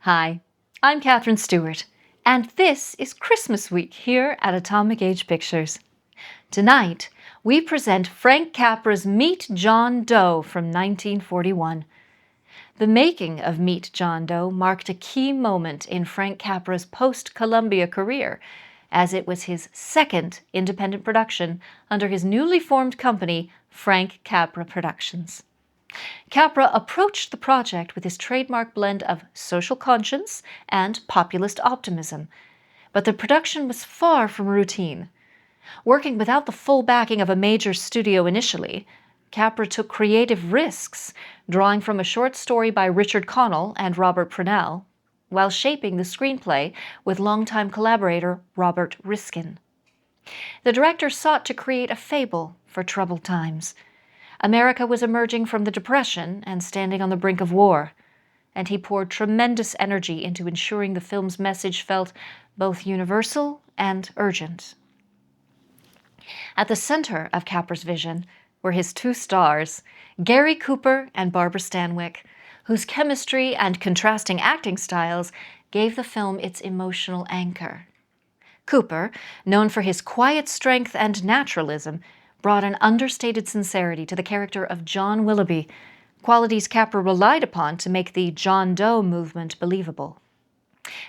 Hi, I'm Catherine Stewart, and this is Christmas week here at Atomic Age Pictures. Tonight, we present Frank Capra's Meet John Doe from 1941. The making of Meet John Doe marked a key moment in Frank Capra's post-Columbia career, as it was his second independent production under his newly formed company, Frank Capra Productions. Capra approached the project with his trademark blend of social conscience and populist optimism, but the production was far from routine. Working without the full backing of a major studio initially, Capra took creative risks, drawing from a short story by Richard Connell and Robert Purnell, while shaping the screenplay with longtime collaborator Robert Riskin. The director sought to create a fable for troubled times. America was emerging from the Depression and standing on the brink of war, and he poured tremendous energy into ensuring the film's message felt both universal and urgent. At the center of Capra's vision were his two stars, Gary Cooper and Barbara Stanwyck, whose chemistry and contrasting acting styles gave the film its emotional anchor. Cooper, known for his quiet strength and naturalism, brought an understated sincerity to the character of John Willoughby, qualities Capra relied upon to make the John Doe movement believable.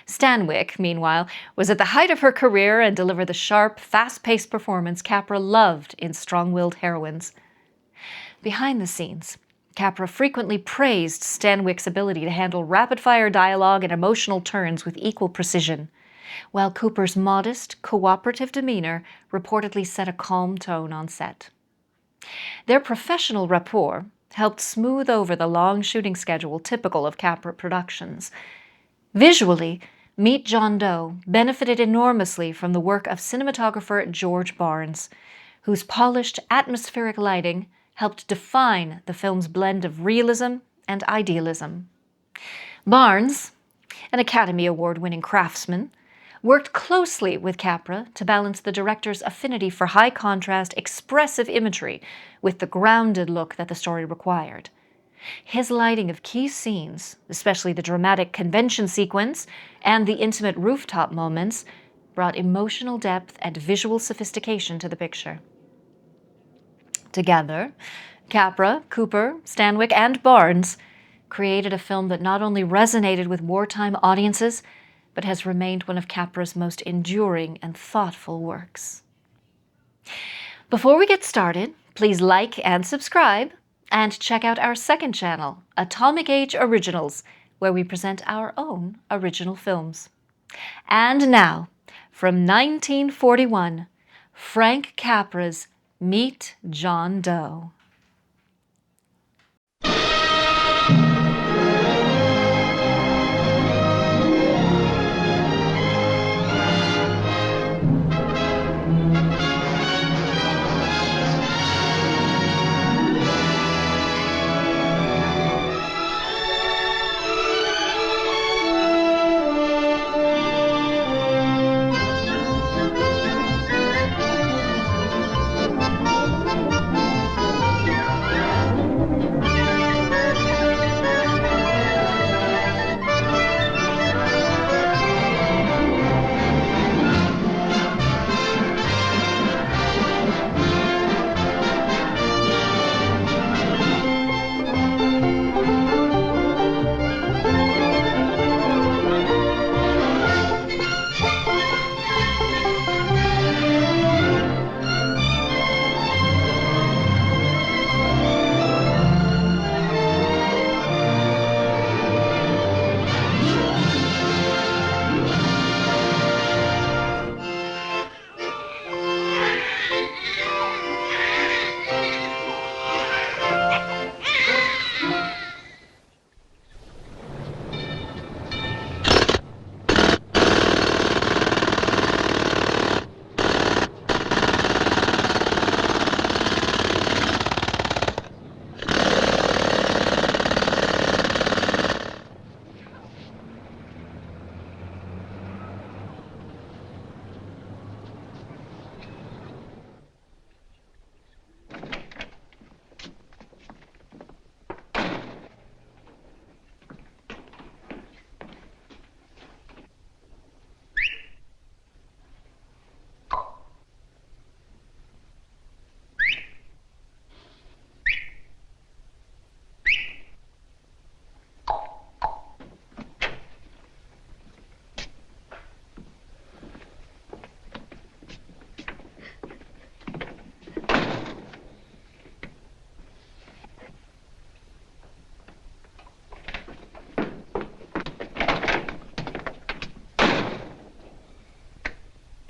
Stanwyck, meanwhile, was at the height of her career and delivered the sharp, fast-paced performance Capra loved in strong-willed heroines. Behind the scenes, Capra frequently praised Stanwyck's ability to handle rapid-fire dialogue and emotional turns with equal precision, while Cooper's modest, cooperative demeanor reportedly set a calm tone on set. Their professional rapport helped smooth over the long shooting schedule typical of Capra productions. Visually, Meet John Doe benefited enormously from the work of cinematographer George Barnes, whose polished, atmospheric lighting helped define the film's blend of realism and idealism. Barnes, an Academy Award-winning craftsman, worked closely with Capra to balance the director's affinity for high-contrast, expressive imagery with the grounded look that the story required. His lighting of key scenes, especially the dramatic convention sequence and the intimate rooftop moments, brought emotional depth and visual sophistication to the picture. Together, Capra, Cooper, Stanwyck, and Barnes created a film that not only resonated with wartime audiences, but has remained one of Capra's most enduring and thoughtful works. Before we get started, please like and subscribe, and check out our second channel, Atomic Age Originals, where we present our own original films. And now, from 1941, Frank Capra's Meet John Doe.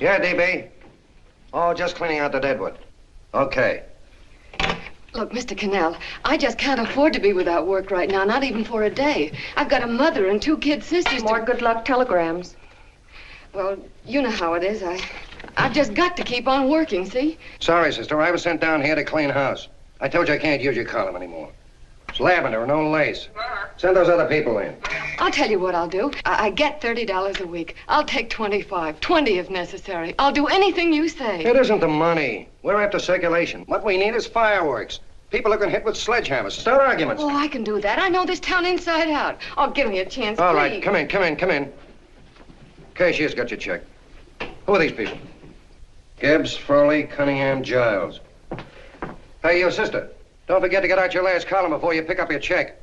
Yeah, DB. Oh, just cleaning out the deadwood. Okay. Look, Mr. Cannell, I just can't afford to be without work right now, not even for a day. I've got a mother and 2 kid sisters. More good luck telegrams. Well, you know how it is. I've just got to keep on working, see? Sorry, sister. I was sent down here to clean house. I told you I can't use your column anymore. It's lavender and no lace. Send those other people in. I'll tell you what I'll do. I get $30 a week. I'll take 25, 20 if necessary. I'll do anything you say. It isn't the money. We're after circulation. What we need is fireworks. People who can hit with sledgehammers. Start arguments. Oh, I can do that. I know this town inside out. Oh, give me a chance, All please. right, come in. Cashier's got your check. Who are these people? Gibbs, Frawley, Cunningham, Giles. Hey, you sister. Don't forget to get out your last column before you pick up your check.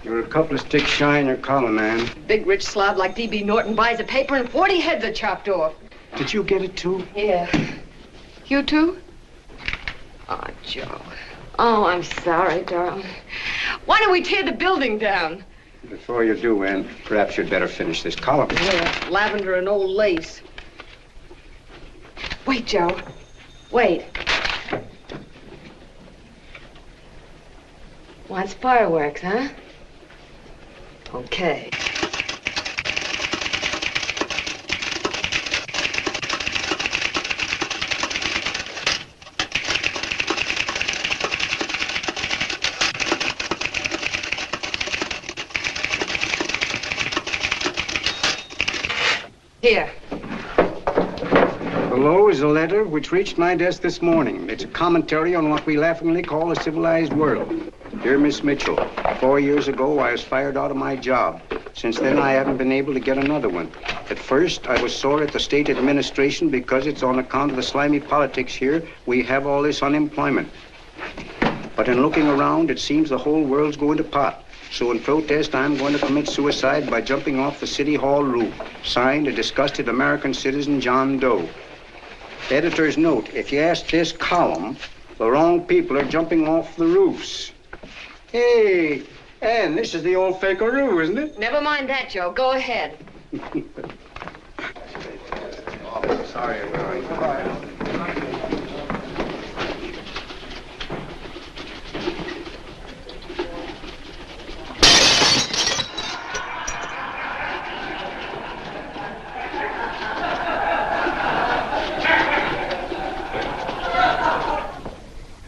You're a couple of sticks shy in your column, man. Big rich slob like D.B. Norton buys a paper and 40 heads are chopped off. Did you get it, too? Yeah. You too? Oh, Joe. Oh, I'm sorry, darling. Why don't we tear the building down? Before you do, Ann, perhaps you'd better finish this column. Yeah, lavender and old lace. Wait, Joe. Wait. Wants fireworks, huh? Okay. Here. Below is a letter which reached my desk this morning. It's a commentary on what we laughingly call a civilized world. Dear Miss Mitchell, 4 years ago, I was fired out of my job. Since then, I haven't been able to get another one. At first, I was sore at the state administration because it's on account of the slimy politics here we have all this unemployment. But in looking around, it seems the whole world's going to pot. So in protest, I'm going to commit suicide by jumping off the City Hall roof. Signed, a disgusted American citizen, John Doe. Editor's note, if you ask this column, the wrong people are jumping off the roofs. Hey, Ann, this is the old Fakeroo, isn't it? Never mind that, Joe. Go ahead. Sorry,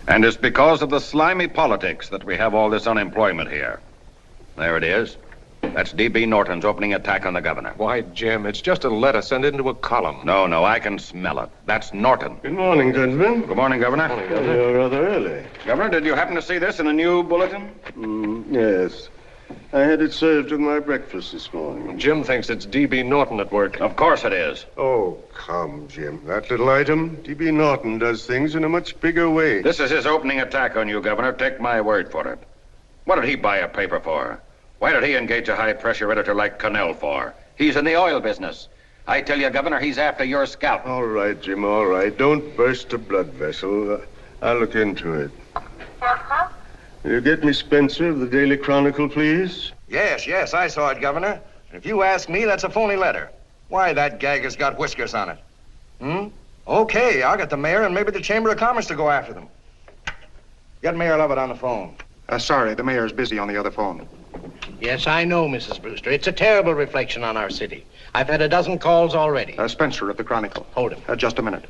And it's because of the slimy politics that we have all this unemployment here. There it is. That's D.B. Norton's opening attack on the governor. Why, Jim, it's just a letter. Send it into a column. No, I can smell it. That's Norton. Good morning, gentlemen. Good morning, Governor. You're rather early. Governor, did you happen to see this in the new bulletin? Yes. I had it served with my breakfast this morning. Jim thinks it's D.B. Norton at work. Of course it is. Oh, come, Jim. That little item, D.B. Norton does things in a much bigger way. This is his opening attack on you, Governor. Take my word for it. What did he buy a paper for? Why did he engage a high-pressure editor like Cannell for? He's in the oil business. I tell you, Governor, he's after your scalp. All right, Jim, all right. Don't burst a blood vessel. I'll look into it. Will you get me Spencer of the Daily Chronicle, please? Yes, I saw it, Governor. If you ask me, that's a phony letter. Why, that gag has got whiskers on it. Okay, I'll get the mayor and maybe the Chamber of Commerce to go after them. Get Mayor Lovett on the phone. Sorry, the mayor's busy on the other phone. Yes, I know, Mrs. Brewster. It's a terrible reflection on our city. I've had a dozen calls already. Spencer of the Chronicle. Hold him. Just a minute.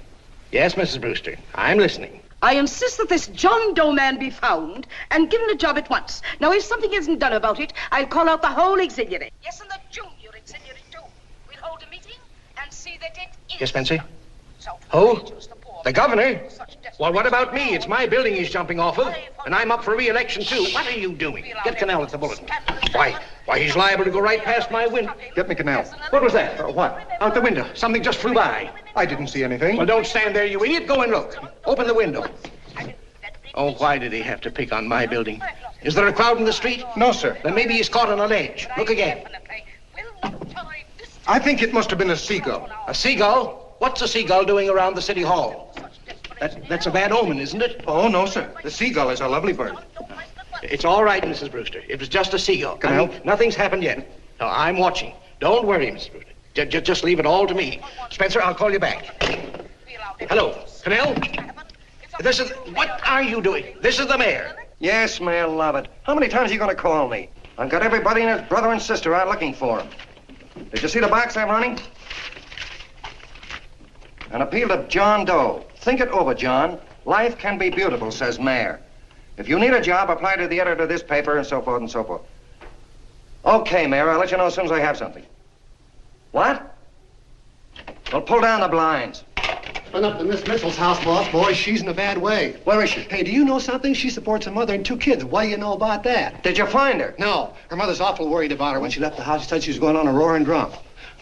Yes, Mrs. Brewster. I'm listening. I insist that this John Doe man be found and given a job at once. Now, if something isn't done about it, I'll call out the whole auxiliary. Yes, and the junior auxiliary, too. We'll hold a meeting and see that it is. Yes, Spencer? Who? The governor? Well, what about me? It's my building he's jumping off of, and I'm up for re-election, too. What are you doing? Get Cannell at the bulletin. Why, he's liable to go right past my window. Get me Cannell. What was that? What? Out the window. Something just flew by. I didn't see anything. Well, don't stand there, you idiot. Go and look. Open the window. Oh, why did he have to pick on my building? Is there a crowd in the street? No, sir. Then maybe he's caught on a ledge. Look again. We'll not tolerate I think it must have been a seagull. A seagull? What's a seagull doing around the city hall? That's a bad omen, isn't it? Oh, no, sir. The seagull is a lovely bird. It's all right, Mrs. Brewster. It was just a seagull. Can I help? Nothing's happened yet. No, I'm watching. Don't worry, Mrs. Brewster. Just leave it all to me. Spencer, I'll call you back. Hello, Cannell? What are you doing? This is the mayor. Yes, Mayor Lovett. How many times are you going to call me? I've got everybody and his brother and sister out looking for him. Did you see the box I'm running? An appeal to John Doe. Think it over, John. Life can be beautiful, says Mayor. If you need a job, apply to the editor of this paper and so forth and so forth. Okay, Mayor, I'll let you know as soon as I have something. What? Well, pull down the blinds. Went up to Miss Mitchell's house, boss. Boy, she's in a bad way. Where is she? Hey, do you know something? She supports a mother and 2 kids. What do you know about that? Did you find her? No. Her mother's awful worried about her. When she left the house, she said she was going on a roaring drunk.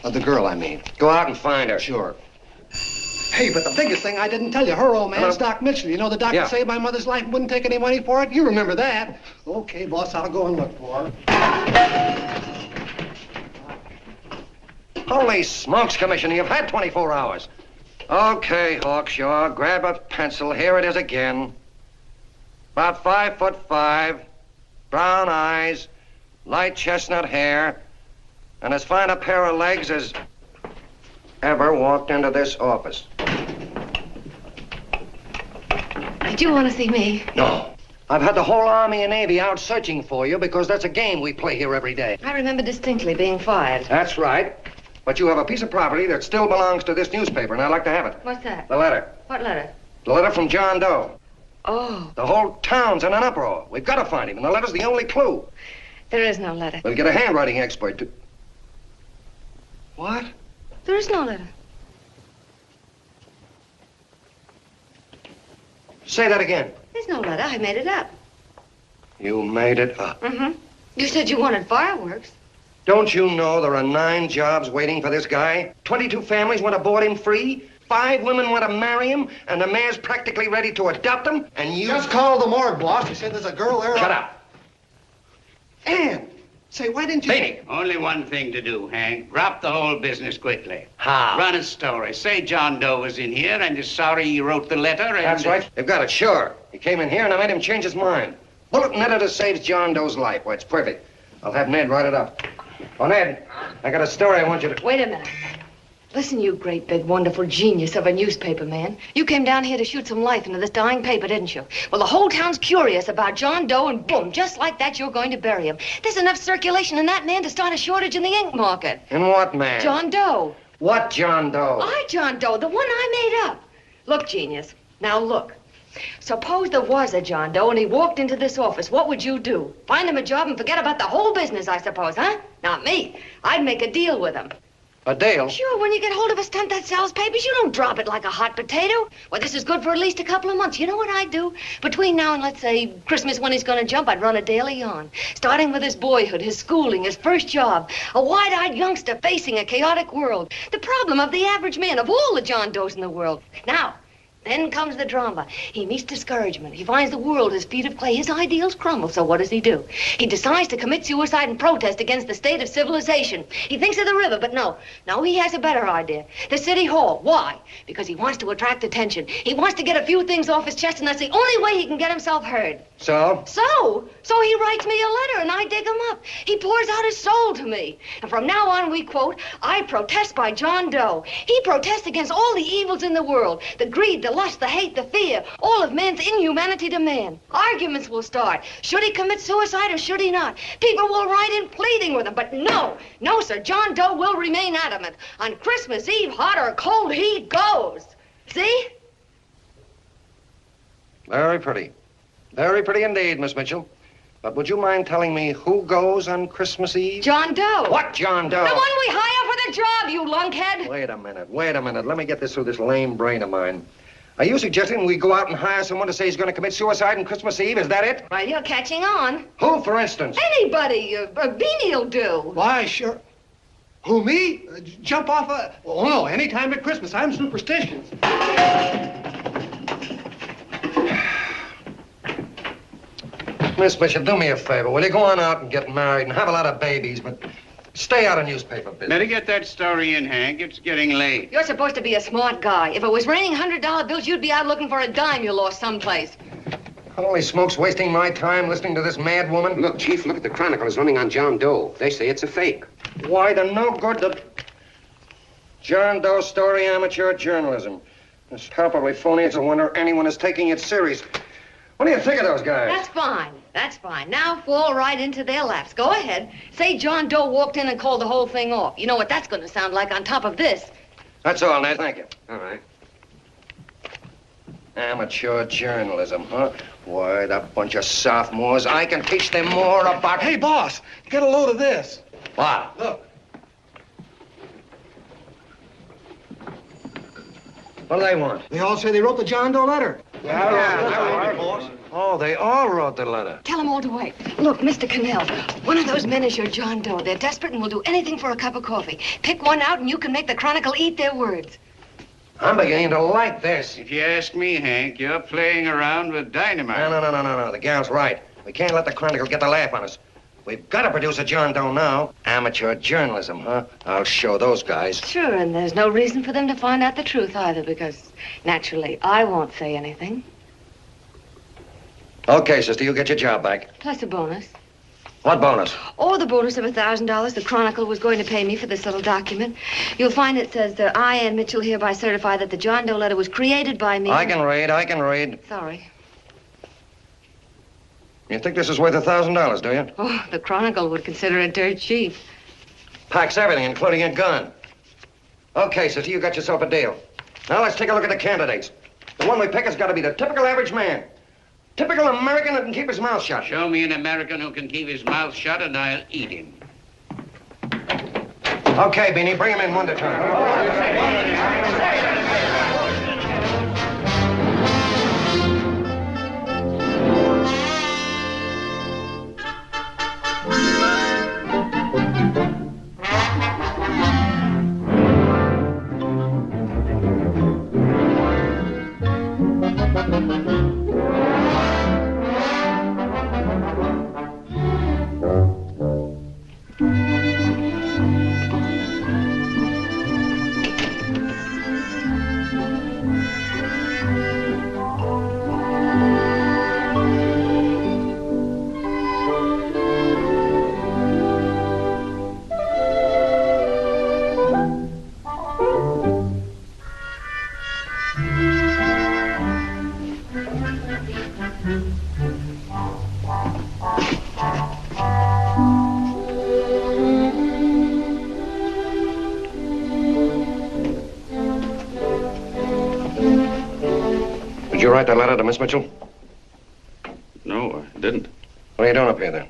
The girl, I mean. Go out and find her. Sure. Hey, but the biggest thing I didn't tell you, her old man's Doc Mitchell. You know the doctor saved my mother's life and wouldn't take any money for it? You remember that. Okay, boss, I'll go and look for her. Holy smokes, Commissioner, you've had 24 hours. Okay, Hawkshaw, grab a pencil. Here it is again. About 5'5", brown eyes, light chestnut hair, and as fine a pair of legs as ever walked into this office. Did you want to see me? No. I've had the whole Army and Navy out searching for you because that's a game we play here every day. I remember distinctly being fired. That's right. But you have a piece of property that still belongs to this newspaper, and I'd like to have it. What's that? The letter. What letter? The letter from John Doe. Oh. The whole town's in an uproar. We've got to find him, and the letter's the only clue. There is no letter. We'll get a handwriting expert to... What? There is no letter. Say that again. There's no letter. I made it up. You made it up. Mm-hmm. You said you wanted fireworks. Don't you know there are 9 jobs waiting for this guy? 22 families want to board him free. 5 women want to marry him, and the mayor's practically ready to adopt him, and you... Just call the morgue, boss. You said there's a girl there. Shut up. Ann! Say, why didn't you... Beanie. Only one thing to do, Hank. Drop the whole business quickly. How? Run a story. Say John Doe was in here and is sorry he wrote the letter and... That's right. They've got it, sure. He came in here and I made him change his mind. Bulletin editor saves John Doe's life. Why, it's perfect. I'll have Ned write it up. Oh, Ned, I got a story I want you to... Wait a minute. Listen, you great, big, wonderful genius of a newspaper man. You came down here to shoot some life into this dying paper, didn't you? Well, the whole town's curious about John Doe, and boom, just like that, you're going to bury him. There's enough circulation in that man to start a shortage in the ink market. In what man? John Doe. What John Doe? John Doe, the one I made up. Look, genius, now look. Suppose there was a John Doe and he walked into this office. What would you do? Find him a job and forget about the whole business, I suppose, huh? Not me. I'd make a deal with him. A deal? Sure, when you get hold of a stunt that sells papers, you don't drop it like a hot potato. Well, this is good for at least a couple of months. You know what I'd do? Between now and, let's say, Christmas when he's going to jump, I'd run a daily on. Starting with his boyhood, his schooling, his first job. A wide-eyed youngster facing a chaotic world. The problem of the average man, of all the John Does in the world. Now, then comes the drama. He meets discouragement. He finds the world his feet of clay. His ideals crumble. So what does he do? He decides to commit suicide and protest against the state of civilization. He thinks of the river, but no, he has a better idea. The city hall. Why? Because he wants to attract attention. He wants to get a few things off his chest, and that's the only way he can get himself heard. So? So he writes me a letter, and I dig him up. He pours out his soul to me. And from now on, we quote, I protest by John Doe. He protests against all the evils in the world. The greed, the lust, the hate, the fear, all of man's inhumanity to man. Arguments will start. Should he commit suicide or should he not? People will write in pleading with him, but no, sir, John Doe will remain adamant. On Christmas Eve, hot or cold, he goes. See? Very pretty. Very pretty indeed, Miss Mitchell. But would you mind telling me who goes on Christmas Eve? John Doe. What John Doe? The one we hire for the job, you lunkhead. Wait a minute. Let me get this through this lame brain of mine. Are you suggesting we go out and hire someone to say he's going to commit suicide on Christmas Eve? Is that it? Well, you're catching on. Who, for instance? Anybody. Beanie'll do. Why, sure. Who, me? Jump off a... Oh, no, any time at Christmas. I'm superstitious. Miss Bishop, do me a favor. Will you go on out and get married and have a lot of babies, but Stay out of newspaper business. Better get that story in, Hank. It's getting late. You're supposed to be a smart guy. If it was raining $100 bills, you'd be out looking for a dime you lost someplace. Holy smokes, wasting my time listening to this mad woman. Look, Chief, look at the Chronicle. It's running on John Doe. They say it's a fake. Why the no good the John Doe story, amateur journalism. It's palpably phony. It's a wonder anyone is taking it serious. What do you think of those guys? That's fine. That's fine. Now fall right into their laps. Go ahead. Say John Doe walked in and called the whole thing off. You know what that's going to sound like on top of this. That's all, Ned. Thank you. All right. Amateur journalism, huh? Why, that bunch of sophomores. I can teach them more about... Hey, boss, get a load of this. What? Look. What do they want? They all say they wrote the John Doe letter. Yeah, oh, they all wrote the letter. Tell them all to wait. Look, Mr. Cannell, one of those men is your John Doe. They're desperate and will do anything for a cup of coffee. Pick one out and you can make the Chronicle eat their words. I'm beginning to like this. If you ask me, Hank, you're playing around with dynamite. No. The gal's right. We can't let the Chronicle get the laugh on us. We've got to produce a John Doe now. Amateur journalism, huh? I'll show those guys. Sure, and there's no reason for them to find out the truth either, because naturally, I won't say anything. Okay, sister, you get your job back. Plus a bonus. What bonus? Oh, the bonus of $1,000 the Chronicle was going to pay me for this little document. You'll find it says that I, Ann Mitchell, hereby certify that the John Doe letter was created by me. I can read. Sorry. You think this is worth $1,000, do you? Oh, the Chronicle would consider it dirt cheap. Packs everything, including a gun. Okay, sister, you got yourself a deal. Now let's take a look at the candidates. The one we pick has got to be the typical average man. Typical American that can keep his mouth shut. Show me an American who can keep his mouth shut and I'll eat him. Okay, Beanie, bring him in one at a time. Did you write that letter to Miss Mitchell? No, I didn't. What are you doing up here, then?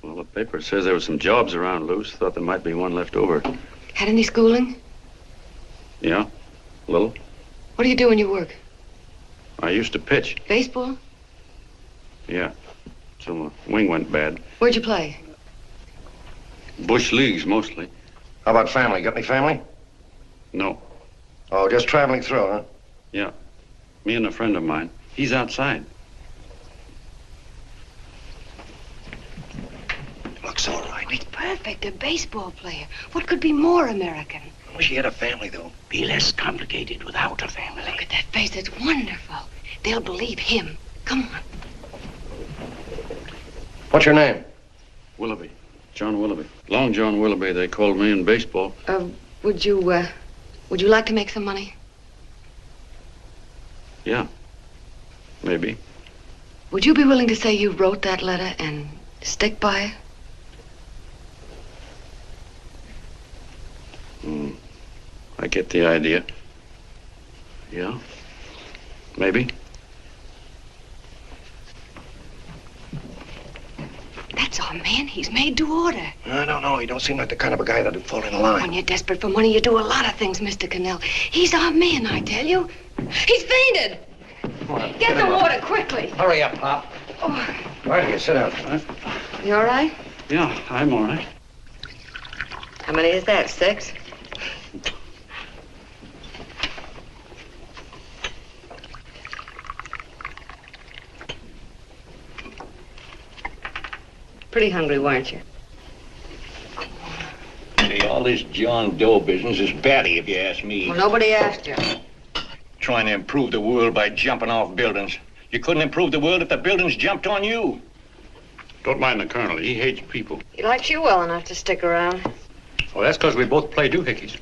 Well, the paper says there were some jobs around loose. Thought there might be one left over. Had any schooling? Yeah, a little. What do you do when you work? I used to pitch. Baseball? Yeah, till my wing went bad. Where'd you play? Bush leagues, mostly. How about family? Got any family? No. Oh, just traveling through, huh? Yeah, me and a friend of mine. He's outside. Looks all right. It's perfect, a baseball player. What could be more American? I wish he had a family, though. Be less complicated without a family. Look at that face, it's wonderful. They'll believe him. Come on. What's your name? Willoughby. John Willoughby. Long John Willoughby, they called me in baseball. Would you like to make some money? Yeah, maybe. Would you be willing to say you wrote that letter and stick by it? I get the idea. Yeah, maybe. That's our man. He's made to order. I don't know. He don't seem like the kind of a guy that'd fall in line. When you're desperate for money, you do a lot of things, Mr. Cannell. He's our man, I tell you. He's fainted. Come on, Get the water quickly. Hurry up, Pop. Oh. Right here, sit down. You all right? Yeah, I'm all right. How many is that, 6? Pretty hungry, weren't you? All this John Doe business is batty, if you ask me. Well, nobody asked you. Trying to improve the world by jumping off buildings. You couldn't improve the world if the buildings jumped on you. Don't mind the colonel. He hates people. He likes you well enough to stick around. Well, that's because we both play doohickeys.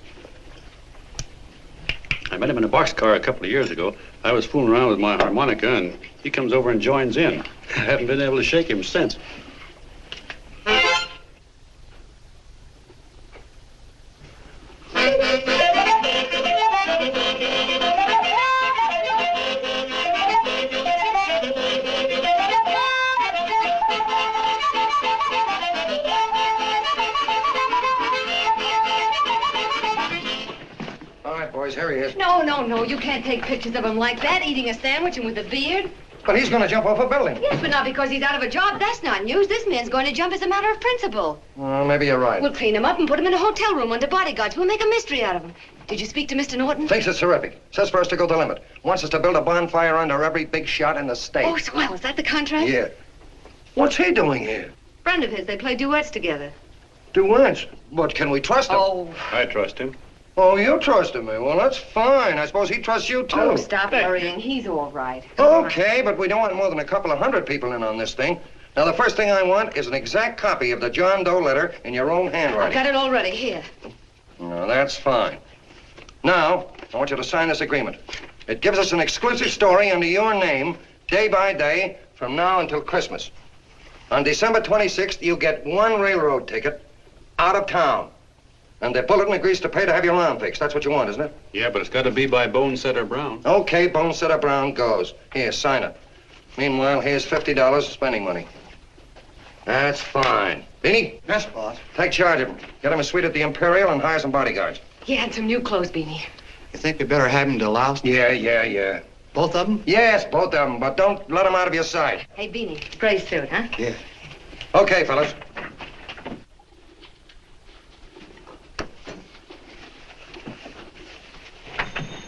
I met him in a boxcar a couple of years ago. I was fooling around with my harmonica, and he comes over and joins in. I haven't been able to shake him since. Here he is. No, you can't take pictures of him like that, eating a sandwich and with a beard. But he's going to jump off a building. Yes, but not because he's out of a job. That's not news. This man's going to jump as a matter of principle. Well, maybe you're right. We'll clean him up and put him in a hotel room under bodyguards. We'll make a mystery out of him. Did you speak to Mr. Norton? Thinks it's terrific. Says for us to go the limit. Wants us to build a bonfire under every big shot in the state. Oh, swell. Is that the contract? Yeah. What's he doing here? Friend of his. They play duets together. Duets? But can we trust him? Oh. I trust him. Oh, you trusted me. Well, that's fine. I suppose he trusts you, too. Oh, stop worrying. He's all right. Okay, but we don't want more than a couple of hundred people in on this thing. Now, the first thing I want is an exact copy of the John Doe letter in your own handwriting. I've got it already. Here. No, that's fine. Now, I want you to sign this agreement. It gives us an exclusive story under your name, day by day, from now until Christmas. On December 26th, you get one railroad ticket out of town. And the bulletin agrees to pay to have your arm fixed. That's what you want, isn't it? Yeah, but it's got to be by Bonesetter Brown. Okay, Bonesetter Brown goes. Here, sign it. Meanwhile, here's $50 spending money. That's fine. Beanie? Yes, boss. Take charge of him. Get him a suite at the Imperial and hire some bodyguards. He had some new clothes, Beanie. You think we better have him to louse? Yeah. Both of them? Yes, both of them, but don't let them out of your sight. Hey, Beanie, gray suit, huh? Yeah. Okay, fellas.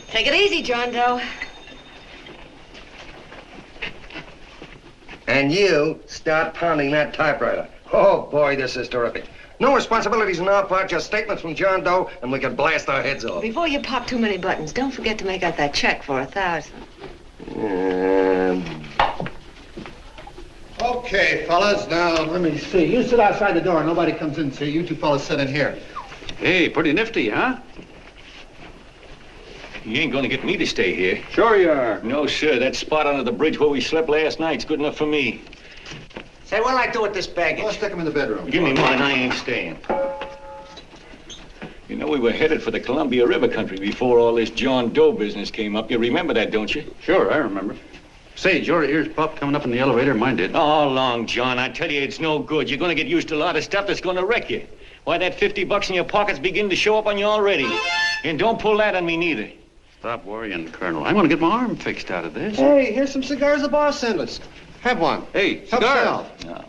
Take it easy, John Doe. And you start pounding that typewriter. Oh, boy, this is terrific. No responsibilities on our part, just statements from John Doe, and we can blast our heads off. Before you pop too many buttons, don't forget to make out that check for $1,000. Okay, fellas, now, let me see. You sit outside the door. Nobody comes in, see? You two fellas sit in here. Hey, pretty nifty, huh? You ain't gonna get me to stay here. Sure you are. No, sir. That spot under the bridge where we slept last night's good enough for me. Say, what'll I do with this baggage? Let's stick him in the bedroom. Give me mine. I ain't staying. You know, we were headed for the Columbia River country before all this John Doe business came up. You remember that, don't you? Sure, I remember. Say, did your ears pop coming up in the elevator? Mine did. All along, John. I tell you, it's no good. You're gonna get used to a lot of stuff that's gonna wreck you. Why, that $50 in your pocket's beginning to show up on you already. And don't pull that on me, neither. Stop worrying, Colonel. I'm going to get my arm fixed out of this. Hey, here's some cigars the boss sent us. Have one. Hey, Help cigar. yourself. No.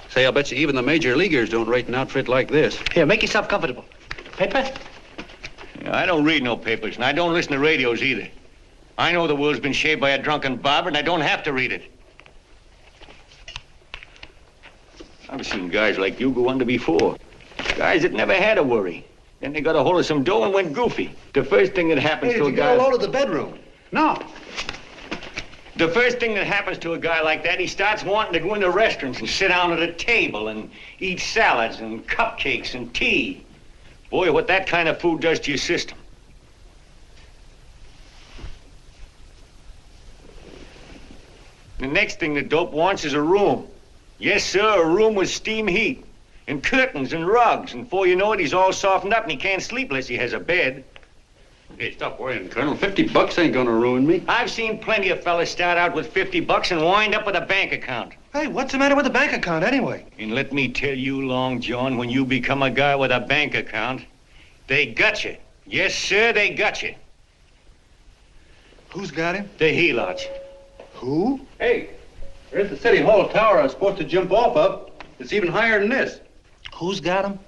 Say, I'll bet you even the major leaguers don't rate an outfit like this. Here, make yourself comfortable. Paper? I don't read no papers, and I don't listen to radios either. I know the world's been shaped by a drunken barber, and I don't have to read it. I've seen guys like you go under before. Guys that never had a worry. Then they got a hold of some dough and went goofy. The first thing that happens Hey, to did a you guy... get a load of the bedroom? No. The first thing that happens to a guy like that, he starts wanting to go into restaurants and sit down at a table and eat salads and cupcakes and tea. Boy, what that kind of food does to your system. The next thing the dope wants is a room. Yes, sir, a room with steam heat and curtains and rugs. And before you know it, he's all softened up and he can't sleep unless he has a bed. Hey, stop worrying, Colonel. $50 ain't gonna ruin me. I've seen plenty of fellas start out with $50 and wind up with a bank account. Hey, what's the matter with the bank account anyway? And let me tell you, Long John, when you become a guy with a bank account, they got you. Yes, sir, they got you. Who's got him? The helots. Who? Hey, there's the City Hall tower I was supposed to jump off of. It's even higher than this. Who's got him?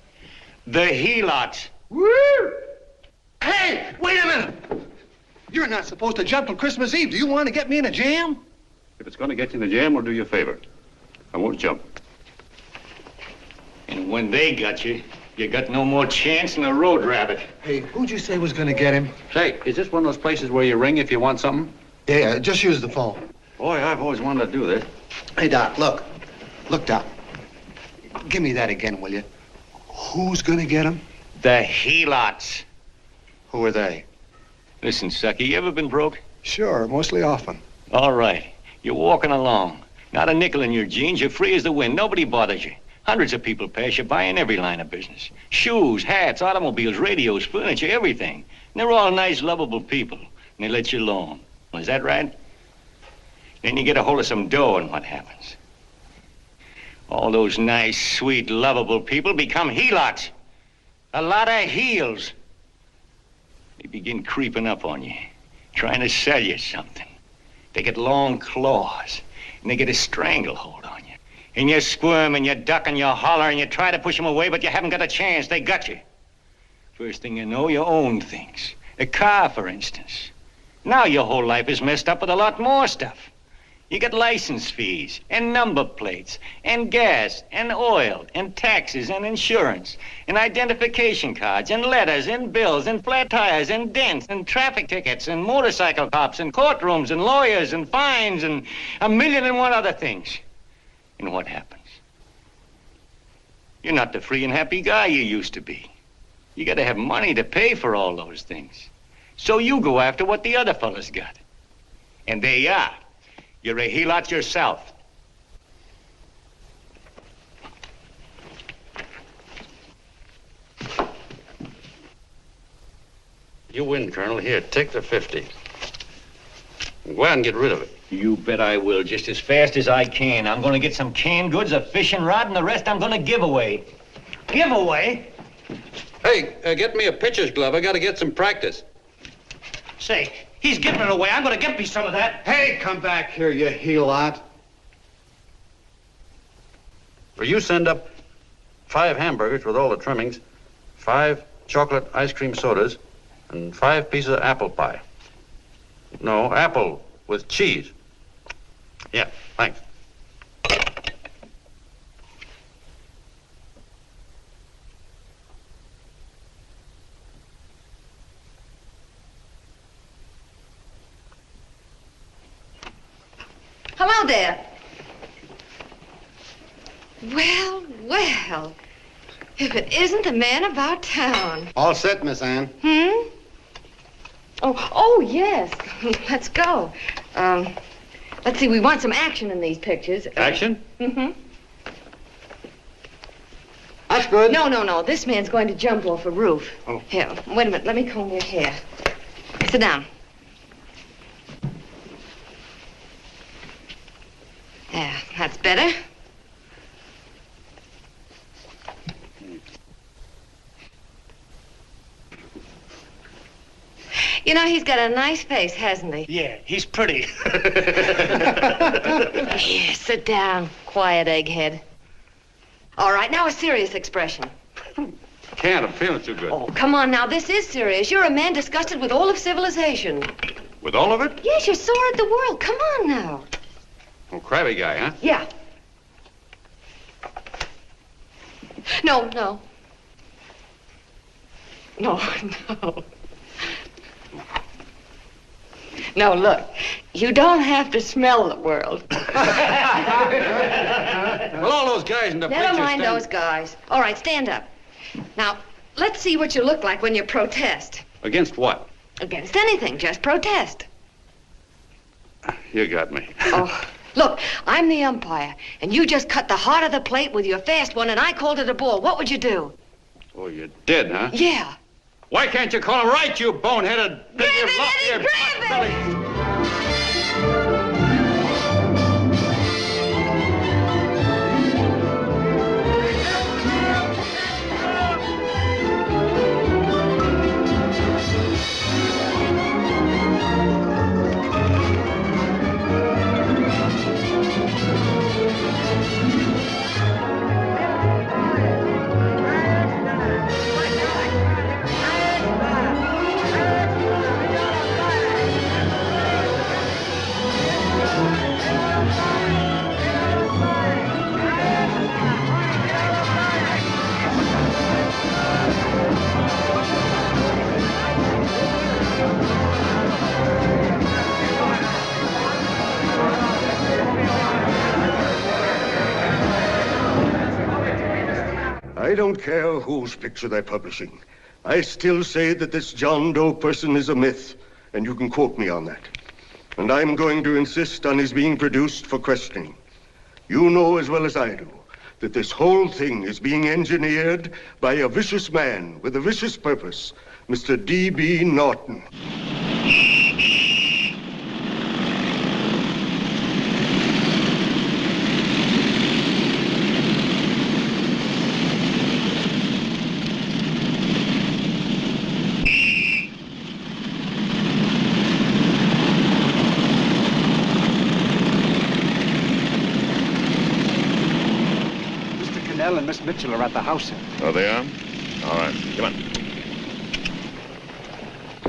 The helots. Woo! Hey, wait a minute. You're not supposed to jump on Christmas Eve. Do you want to get me in a jam? If it's going to get you in the jam, we'll do you a favor. I won't jump. And when they got you, you got no more chance than a road rabbit. Hey, who'd you say was going to get him? Say, is this one of those places where you ring if you want something? Yeah, just use the phone. Boy, I've always wanted to do this. Hey, Doc, look. Look, Doc. Give me that again, will you? Who's going to get him? The helots. Who are they? Listen, Sucky, you ever been broke? Sure, mostly often. All right. You're walking along. Not a nickel in your jeans. You're free as the wind. Nobody bothers you. Hundreds of people pass you by in every line of business. Shoes, hats, automobiles, radios, furniture, everything. And they're all nice, lovable people. And they let you alone. Is that right? Then you get a hold of some dough, and what happens? All those nice, sweet, lovable people become helots. A lot of heels. They begin creeping up on you, trying to sell you something. They get long claws, and they get a stranglehold on you. And you squirm, and you duck, and you holler, and you try to push them away, but you haven't got a chance. They got you. First thing you know, you own things. A car, for instance. Now your whole life is messed up with a lot more stuff. You get license fees, and number plates, and gas, and oil, and taxes, and insurance, and identification cards, and letters, and bills, and flat tires, and dents, and traffic tickets, and motorcycle cops, and courtrooms, and lawyers, and fines, and 1,000,001 other things. And what happens? You're not the free and happy guy you used to be. You gotta have money to pay for all those things. So you go after what the other fellas got. And there you are. You're a helot yourself. You win, Colonel. Here, take the 50. Go out and get rid of it. You bet I will, just as fast as I can. I'm gonna get some canned goods, a fishing rod, and the rest I'm gonna give away. Give away? Hey, get me a pitcher's glove. I got to get some practice. Say, he's giving it away. I'm gonna get me some of that. Hey, come back here, you helot. Well, you send up 5 hamburgers with all the trimmings, 5 chocolate ice cream sodas, and 5 pieces of apple pie. No, apple with cheese. Yeah, thanks. Hello there. Well, well. If it isn't the man about town. All set, Miss Anne. Hmm? Oh, yes. Let's go. Let's see, we want some action in these pictures. Action? Mm-hmm. That's good. No. This man's going to jump off a roof. Oh. Here, wait a minute. Let me comb your hair. Sit down. There, that's better. You know, he's got a nice face, hasn't he? Yeah, he's pretty. Here, sit down. Quiet, egghead. All right, now a serious expression. Can't. I'm feeling too good. Oh, come on now. This is serious. You're a man disgusted with all of civilization. With all of it? Yes, you're sore at the world. Come on now. Oh, crabby guy, huh? Yeah. No. No, look. You don't have to smell the world. Well, all those guys in the picture Never mind stand- those guys. All right, stand up. Now, let's see what you look like when you protest. Against what? Against anything, just protest. You got me. Oh, look, I'm the umpire, and you just cut the heart of the plate with your fast one, and I called it a ball. What would you do? Oh, you did, huh? Yeah. Why can't you call him right, you boneheaded... Grab it, Eddie, grab it! I don't care whose picture they're publishing. I still say that this John Doe person is a myth, and you can quote me on that. And I'm going to insist on his being produced for questioning. You know as well as I do that this whole thing is being engineered by a vicious man with a vicious purpose, Mr. D.B. Norton. And Miss Mitchell are at the house, sir. Oh, they are? All right, come on.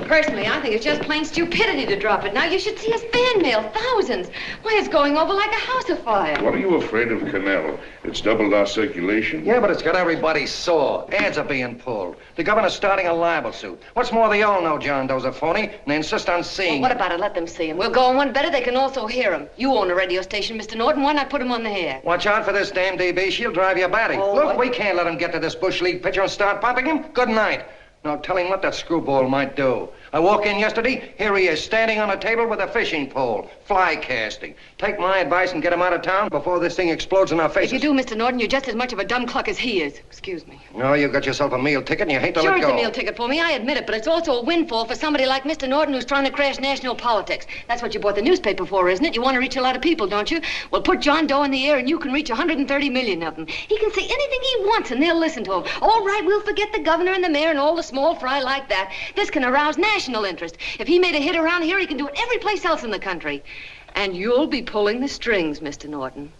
Personally, I think it's just plain stupidity to drop it now. You should see his fan mail, thousands. Why, it's going over like a house afire. What are you afraid of, Canal? It's doubled our circulation. Yeah, but it's got everybody sore. Ads are being pulled. The governor's starting a libel suit. What's more, they all know John Doe's a phony, and they insist on seeing Well, what him. about it? Let them see him. We'll go on one better. They can also hear him. You own a radio station, Mr. Norton. Why not put him on the air? Watch out for this damn DB. She'll drive you batty. Oh, Look, what? we can't let him get to this Bush League pitcher and start pumping him. Good night. Now, tell him what that screwball might do. I walk in yesterday, here he is, standing on a table with a fishing pole, fly casting. Take my advice and get him out of town before this thing explodes in our faces. If you do, Mr. Norton, you're just as much of a dumb cluck as he is. Excuse me. No, you got yourself a meal ticket and you hate to Sure, let it's go. a meal ticket for me, I admit it, but it's also a windfall for somebody like Mr. Norton who's trying to crash national politics. That's what you bought the newspaper for, isn't it? You want to reach a lot of people, don't you? Well, put John Doe in the air and you can reach 130 million of them. He can say anything he wants and they'll listen to him. All right, we'll forget the governor and the mayor and all the small fry like that. This can arouse national interest. If he made a hit around here, he can do it every place else in the country. And you'll be pulling the strings, Mr. Norton.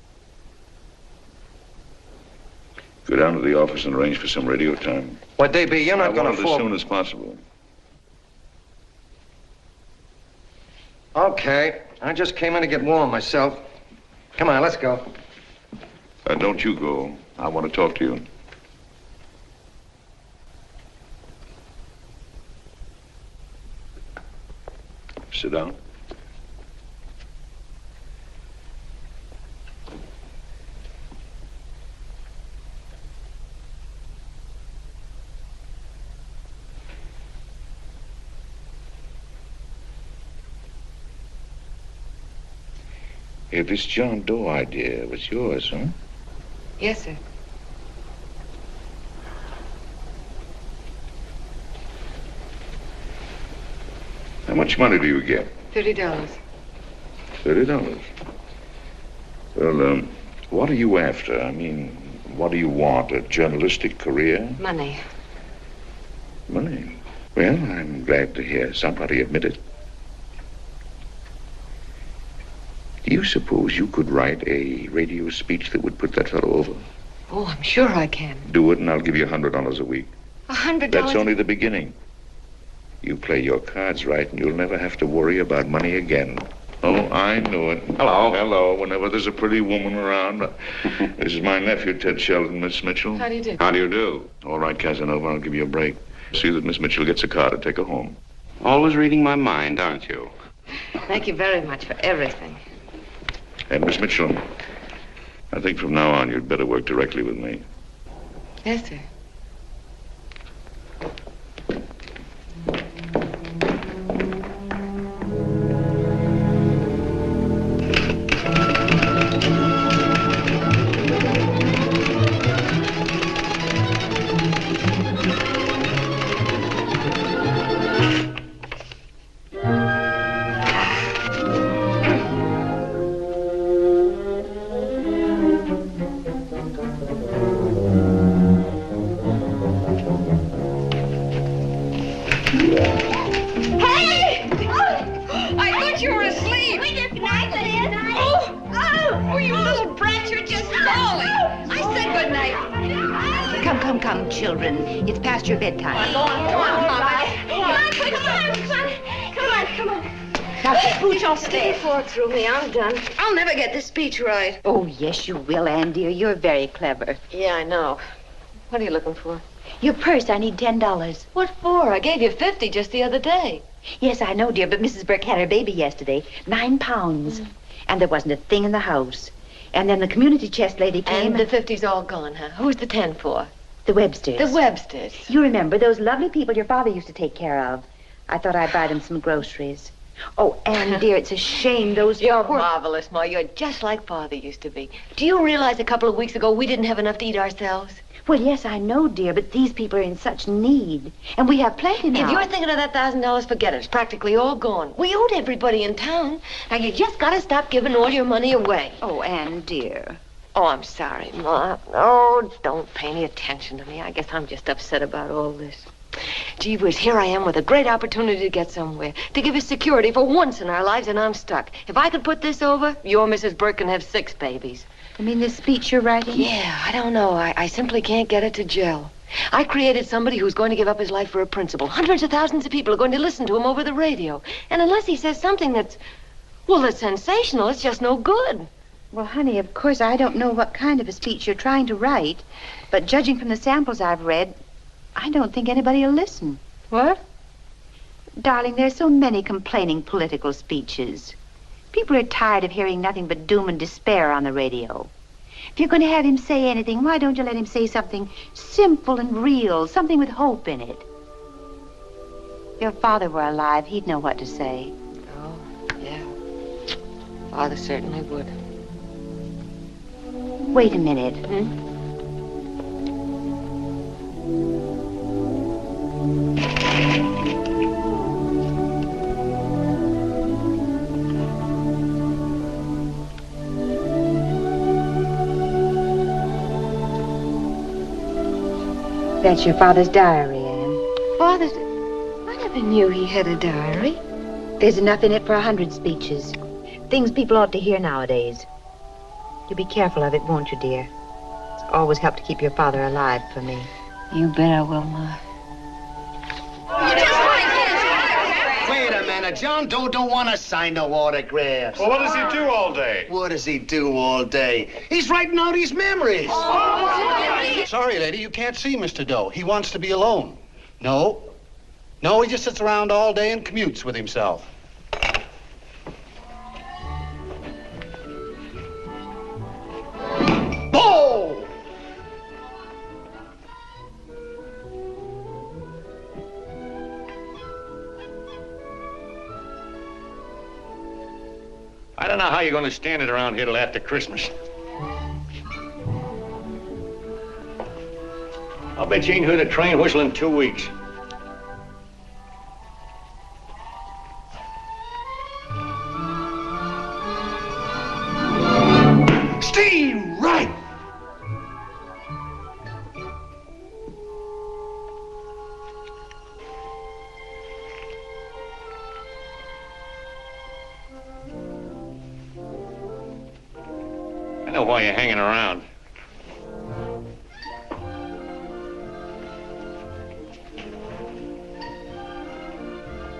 Go down to the office and arrange for some radio time. What, DB, you're not I going want to it fall... as soon as possible. Okay, I just came in to get warm myself. Come on, let's go. Don't you go. I want to talk to you. Sit down. Hey, this John Doe idea was yours, huh? Yes, sir. How much money do you get? $30. $30. Well, what are you after? I mean, what do you want? A journalistic career? Money. Money? Well, I'm glad to hear somebody admit it. Do you suppose you could write a radio speech that would put that fellow over? Oh, I'm sure I can. Do it, and I'll give you $100 a week. $100? That's only the beginning. You play your cards right, and you'll never have to worry about money again. Oh, I knew it. Hello. Hello. Whenever there's a pretty woman around. This is my nephew, Ted Sheldon, Miss Mitchell. How do you do? How do you do? All right, Casanova, I'll give you a break. See that Miss Mitchell gets a car to take her home. Always reading my mind, aren't you? Thank you very much for everything. And Miss Mitchell, I think from now on you'd better work directly with me. Yes, sir. Come, children. It's past your bedtime. Go on, come on. Now, scooch off the bed. Before through me, I'm done. I'll never get this speech right. Oh, yes, you will, Ann, dear. You're very clever. Yeah, I know. What are you looking for? Your purse, I need $10. What for? I gave you 50 just the other day. Yes, I know, dear, but Mrs. Burke had her baby yesterday. 9 pounds. And there wasn't a thing in the house. And then the community chest lady came. And the 50's all gone, huh? Who's the 10 for? The Websters. The Websters. You remember those lovely people your father used to take care of. I thought I'd buy them some groceries. Oh, Anne, dear, it's a shame those... You're marvelous, Ma. You're just like Father used to be. Do you realize a couple of weeks ago we didn't have enough to eat ourselves? Well, yes, I know, dear, but these people are in such need. And we have plenty now. If you're thinking of that $1,000, forget it. It's practically all gone. We owed everybody in town. Now, you just gotta stop giving all your money away. Oh, Anne, dear. Oh, I'm sorry, Ma. Oh, don't pay any attention to me. I guess I'm just upset about all this. Gee whiz, here I am with a great opportunity to get somewhere, to give us security for once in our lives, and I'm stuck. If I could put this over, your Mrs. Burke can have 6 babies. You mean this speech you're writing? Yeah, I don't know. I simply can't get it to gel. I created somebody who's going to give up his life for a principle. Hundreds of thousands of people are going to listen to him over the radio. And unless he says something that's sensational, it's just no good. Well, honey, of course, I don't know what kind of a speech you're trying to write, but judging from the samples I've read, I don't think anybody will listen. What? Darling, there's so many complaining political speeches. People are tired of hearing nothing but doom and despair on the radio. If you're going to have him say anything, why don't you let him say something simple and real, something with hope in it? If your father were alive, he'd know what to say. Oh, yeah. Father certainly would. Wait a minute. That's your father's diary, Anne. Father's... I never knew he had a diary. There's enough in it for 100 speeches. Things people ought to hear nowadays. You'll be careful of it, won't you, dear? It's always helped to keep your father alive for me. You bet I will, Ma. Wait a minute. John Doe don't want to sign no autographs. Well, what does he do all day? What does he do all day? He's writing out his memories. Sorry, lady, you can't see Mr. Doe. He wants to be alone. No, he just sits around all day and commutes with himself. Oh! I don't know how you're going to stand it around here till after Christmas. I'll bet you ain't heard a train whistle in 2 weeks. Steve, right! I know why you're hanging around.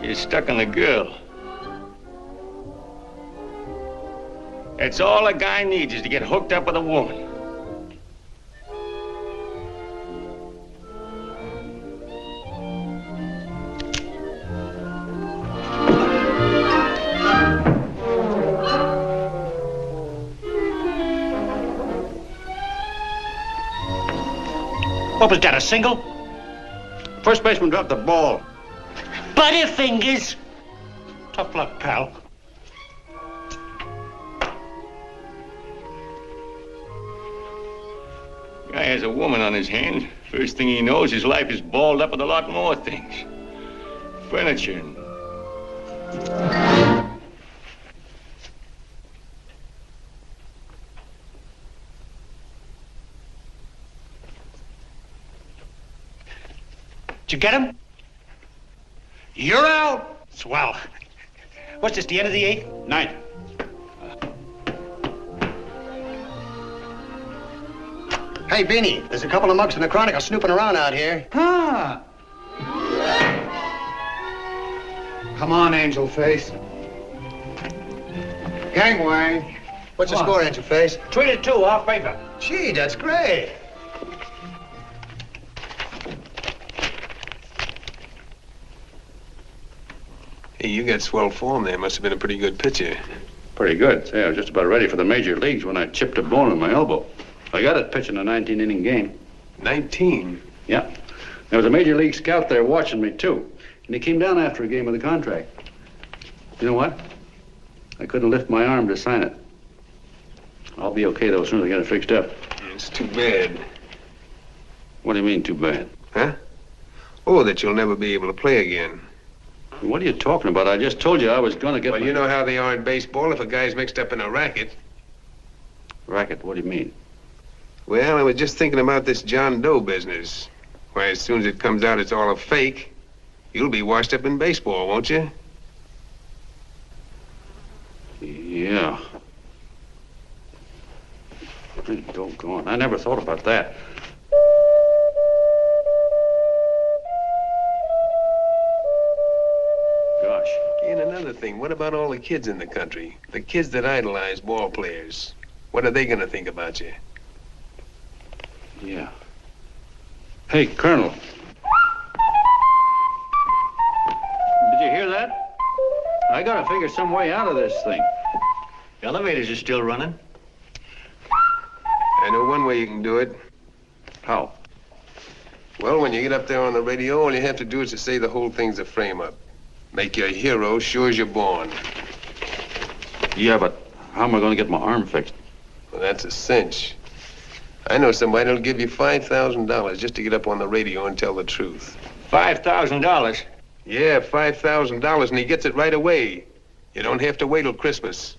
You're stuck on the girl. That's all a guy needs is to get hooked up with a woman. What was that, a single? First baseman dropped the ball. Butterfingers. Tough luck, pal. Guy has a woman on his hands. First thing he knows, his life is balled up with a lot more things. Furniture and... Did you get him? You're out. Swell. What's this, the end of the 8th? 9th. Hey, Beanie, there's a couple of mugs from the Chronicle snooping around out here. Huh. Come on, Angel Face. Gangway. What's the score, Angel Face? 3-2, our favor. Gee, that's great. Hey, you got swell form there. Must have been a pretty good pitcher. Pretty good. Say, I was just about ready for the major leagues when I chipped a bone in my elbow. I got it pitching a 19-inning game. 19? Yeah. There was a major league scout there watching me, too. And he came down after a game of the contract. You know what? I couldn't lift my arm to sign it. I'll be okay, though, as soon as I get it fixed up. It's too bad. What do you mean, too bad? Huh? Oh, that you'll never be able to play again. What are you talking about? I just told you I was going to get Well, you know how they are in baseball if a guy's mixed up in a racket. Racket? What do you mean? Well, I was just thinking about this John Doe business. Why, as soon as it comes out it's all a fake, you'll be washed up in baseball, won't you? Yeah. Pretty doggone. I never thought about that. Gosh. And another thing, what about all the kids in the country? The kids that idolize ball players. What are they gonna think about you? Yeah. Hey, Colonel. Did you hear that? I gotta figure some way out of this thing. The elevators are still running. I know one way you can do it. How? Well, when you get up there on the radio, all you have to do is to say the whole thing's a frame-up. Make you a hero sure as you're born. Yeah, but how am I gonna get my arm fixed? Well, that's a cinch. I know somebody that'll give you $5,000 just to get up on the radio and tell the truth. $5,000? Yeah, $5,000, and he gets it right away. You don't have to wait till Christmas.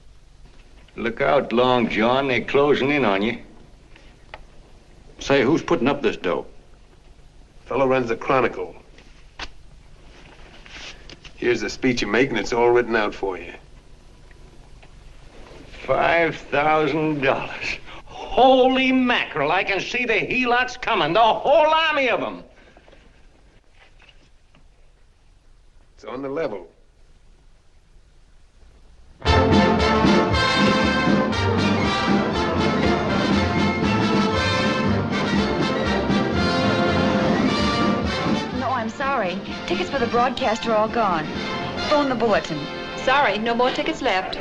Look out, Long John. They're closing in on you. Say, who's putting up this dough? Fellow runs the Chronicle. Here's the speech you make, and it's all written out for you. $5,000. Holy mackerel, I can see the helots coming, the whole army of them. It's on the level. No, I'm sorry. Tickets for the broadcast are all gone. Phone the bulletin. Sorry, no more tickets left.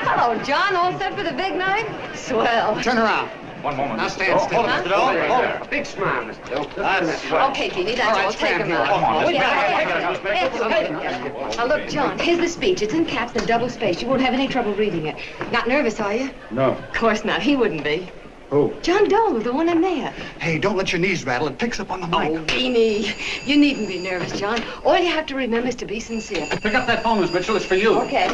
Hello, John. All set for the big night? Swell. Turn around. One moment. Now stand still. Hold it, Mr. Doe. Hold it. Big smile, Mr. Doe. That's right. Okay, Jeannie, that's All right, all. Take him stand out. here. Come on, Oh, let's yeah. Now, look, John, here's the speech. It's in caps and double spaced. You won't have any trouble reading it. Not nervous, are you? No. Of course not. He wouldn't be. Who? John Doe, the one in there. Hey, don't let your knees rattle. It picks up on the mic. Oh, Beanie, you needn't be nervous, John. All you have to remember is to be sincere. Pick up that phone, Miss Mitchell. It's for you. Okay.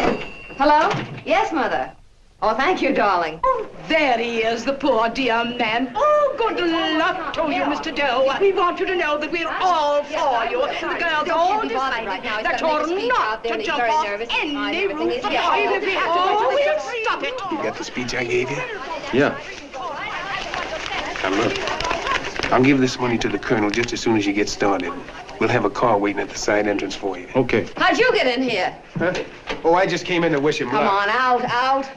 Hello? Yes, Mother. Oh, thank you, darling. Oh, there he is, the poor dear man. Oh, good luck to you, Mr. Doe. We want you to know that we're all for you. The girls all decided that you're not to jump off any roof at all. Oh, we'll stop it. You got the speech I gave you? Yeah. Now, look. I'll give this money to the colonel just as soon as you get started. We'll have a car waiting at the side entrance for you. Okay. How'd you get in here? Huh? Oh, I just came in to wish him Come luck. on, out.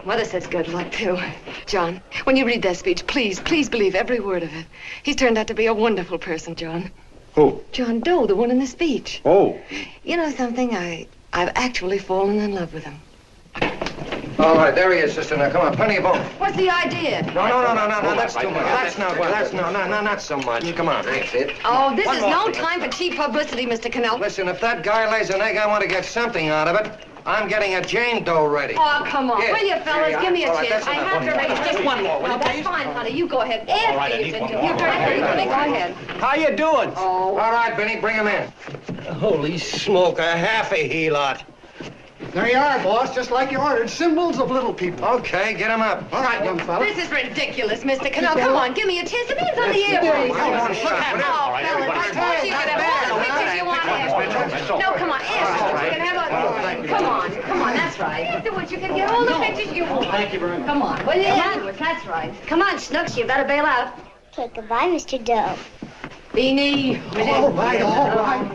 Mother says good luck, too. John, when you read that speech, please believe every word of it. He's turned out to be a wonderful person, John. Who? John Doe, the one in the speech. Oh. You know something? I've actually fallen in love with him. All right, there he is, sister. Now, come on, plenty of both. What's the idea? No, that's too much. That's not so much. Come on. That's it. Oh, this is no time for cheap publicity, Mr. Cannell. Listen, if that guy lays an egg, I want to get something out of it. I'm getting a Jane Doe ready. Oh, come on. Here. Will you, fellas? Here you Give me a are. All right, chance. that's I enough. have to raise just one more. Well, that's fine, honey. You go ahead. After you've been doing. You've done everything, honey. Go ahead. How you doing? Oh. All right, Benny, bring him in. Holy smoke, a half a helot. There you are, boss, just like you ordered. Symbols of little people. Okay, get him up. All right, young fella. This is ridiculous, Mr. Cannell. Come on, give me a chance. The man's on the air. Come on, shut up. Oh, fellas, I suppose you can have all the pictures you want after. No, come on, ask. You can have a... Come on, that's right. Afterwards, you can get all the pictures you want. Thank you very much. Come on, will you? Afterwards, that's right. Come on, Snooks, you better bail out. Okay, goodbye, Mr. Doe. Beanie. All right.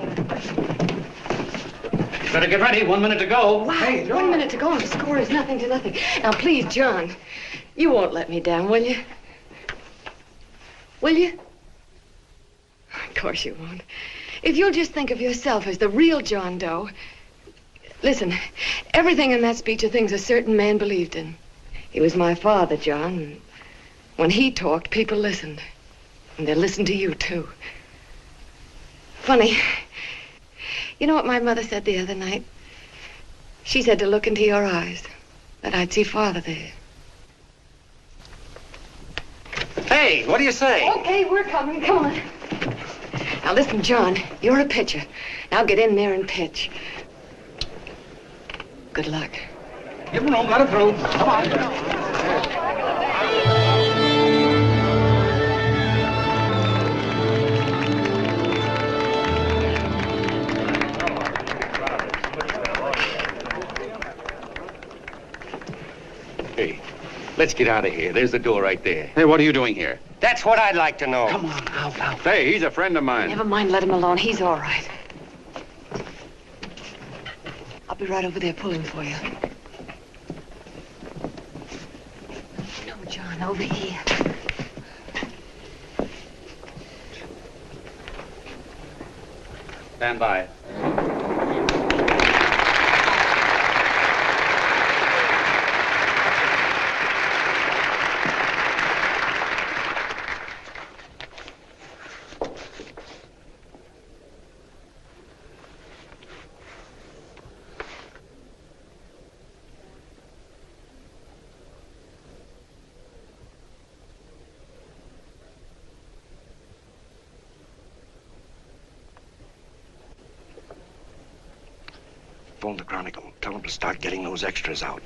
Better get ready. 1 minute to go. Wow, 1 minute to go and the score is nothing to nothing. Now, please, John, you won't let me down, will you? Will you? Of course you won't. If you'll just think of yourself as the real John Doe. Listen, everything in that speech are things a certain man believed in. He was my father, John. When he talked, people listened. And they listened to you, too. Funny. You know what my mother said the other night? She said to look into your eyes, that I'd see Father there. Hey, what do you say? Okay, we're coming. Come on. Now listen, John, you're a pitcher. Now get in there and pitch. Good luck. Give him room, let it through. Come on. Hey, let's get out of here. There's the door right there. Hey, what are you doing here? That's what I'd like to know. Come on, out. Hey, he's a friend of mine. Never mind, let him alone. He's all right. I'll be right over there pulling for you. No, John, over here. Stand by. Phone the Chronicle. Tell them to start getting those extras out.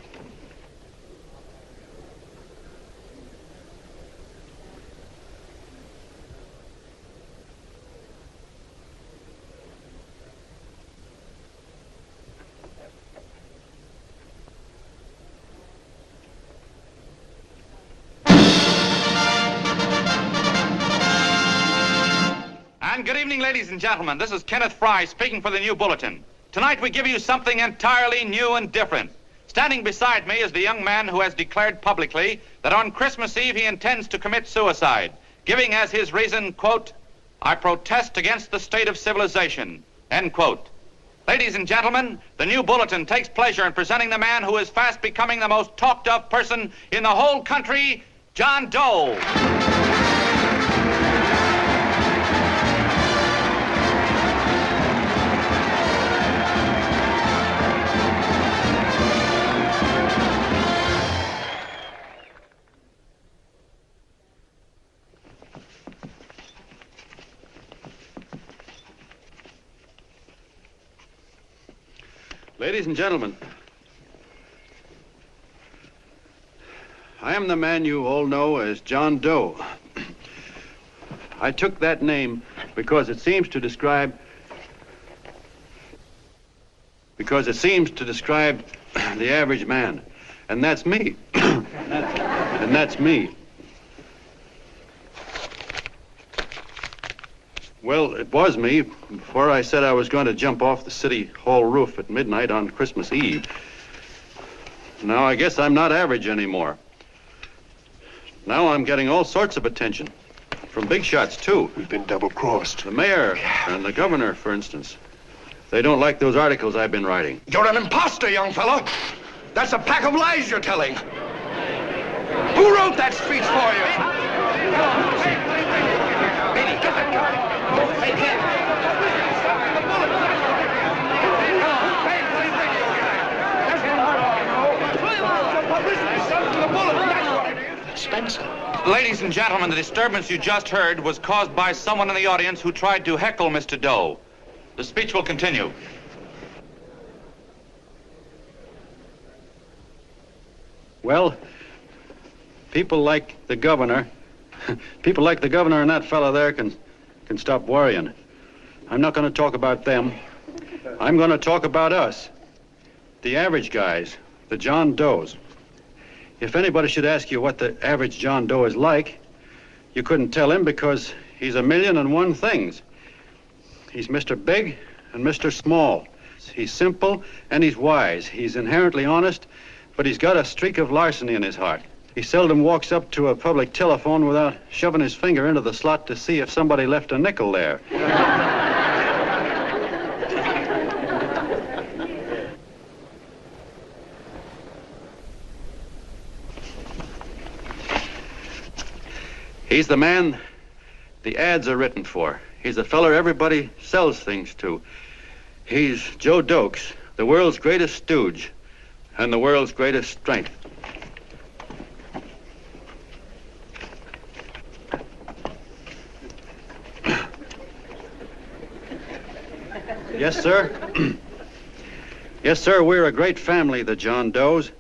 And good evening, ladies and gentlemen. This is Kenneth Fry speaking for the New Bulletin. Tonight we give you something entirely new and different. Standing beside me is the young man who has declared publicly that on Christmas Eve he intends to commit suicide, giving as his reason, quote, "I protest against the state of civilization," end quote. Ladies and gentlemen, the New Bulletin takes pleasure in presenting the man who is fast becoming the most talked of person in the whole country, John Doe. Ladies and gentlemen, I am the man you all know as John Doe. I took that name because it seems to describe the average man. And that's me. And that's me. Well, it was me before I said I was going to jump off the city hall roof at midnight on Christmas Eve. Now I guess I'm not average anymore. Now I'm getting all sorts of attention. From big shots, too. We've been double-crossed. The mayor and the governor, for instance. They don't like those articles I've been writing. You're an imposter, young fellow. That's a pack of lies you're telling. Who wrote that speech for you? Benny, get that gun. Hey, kid. Spencer. Ladies and gentlemen, the disturbance you just heard was caused by someone in the audience who tried to heckle Mr. Doe. The speech will continue. Well, people like the governor and that fellow there can stop worrying. I'm not going to talk about them. I'm going to talk about us. The average guys, the John Does. If anybody should ask you what the average John Doe is like, you couldn't tell him because he's 1,000,001 things. He's Mr. Big and Mr. Small. He's simple and he's wise. He's inherently honest, but he's got a streak of larceny in his heart. He seldom walks up to a public telephone without shoving his finger into the slot to see if somebody left a nickel there. He's the man the ads are written for. He's the feller everybody sells things to. He's Joe Dokes, the world's greatest stooge and the world's greatest strength. Yes, sir. Yes, sir, we're a great family, the John Does.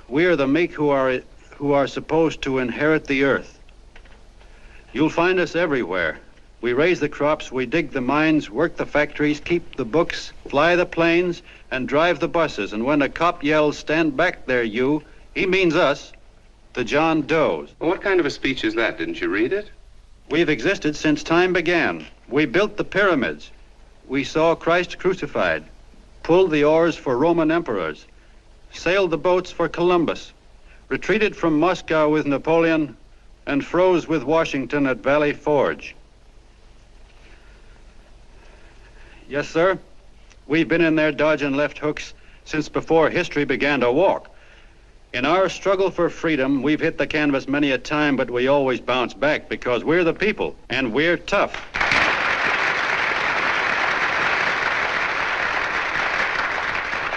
We are the meek who are supposed to inherit the earth. You'll find us everywhere. We raise the crops, we dig the mines, work the factories, keep the books, fly the planes, and drive the buses. And when a cop yells, "Stand back there, you," he means us, the John Does. Well, what kind of a speech is that? Didn't you read it? We've existed since time began. We built the pyramids. We saw Christ crucified, pulled the oars for Roman emperors, sailed the boats for Columbus, retreated from Moscow with Napoleon, and froze with Washington at Valley Forge. Yes, sir. We've been in there dodging left hooks since before history began to walk. In our struggle for freedom, we've hit the canvas many a time, but we always bounce back because we're the people, and we're tough.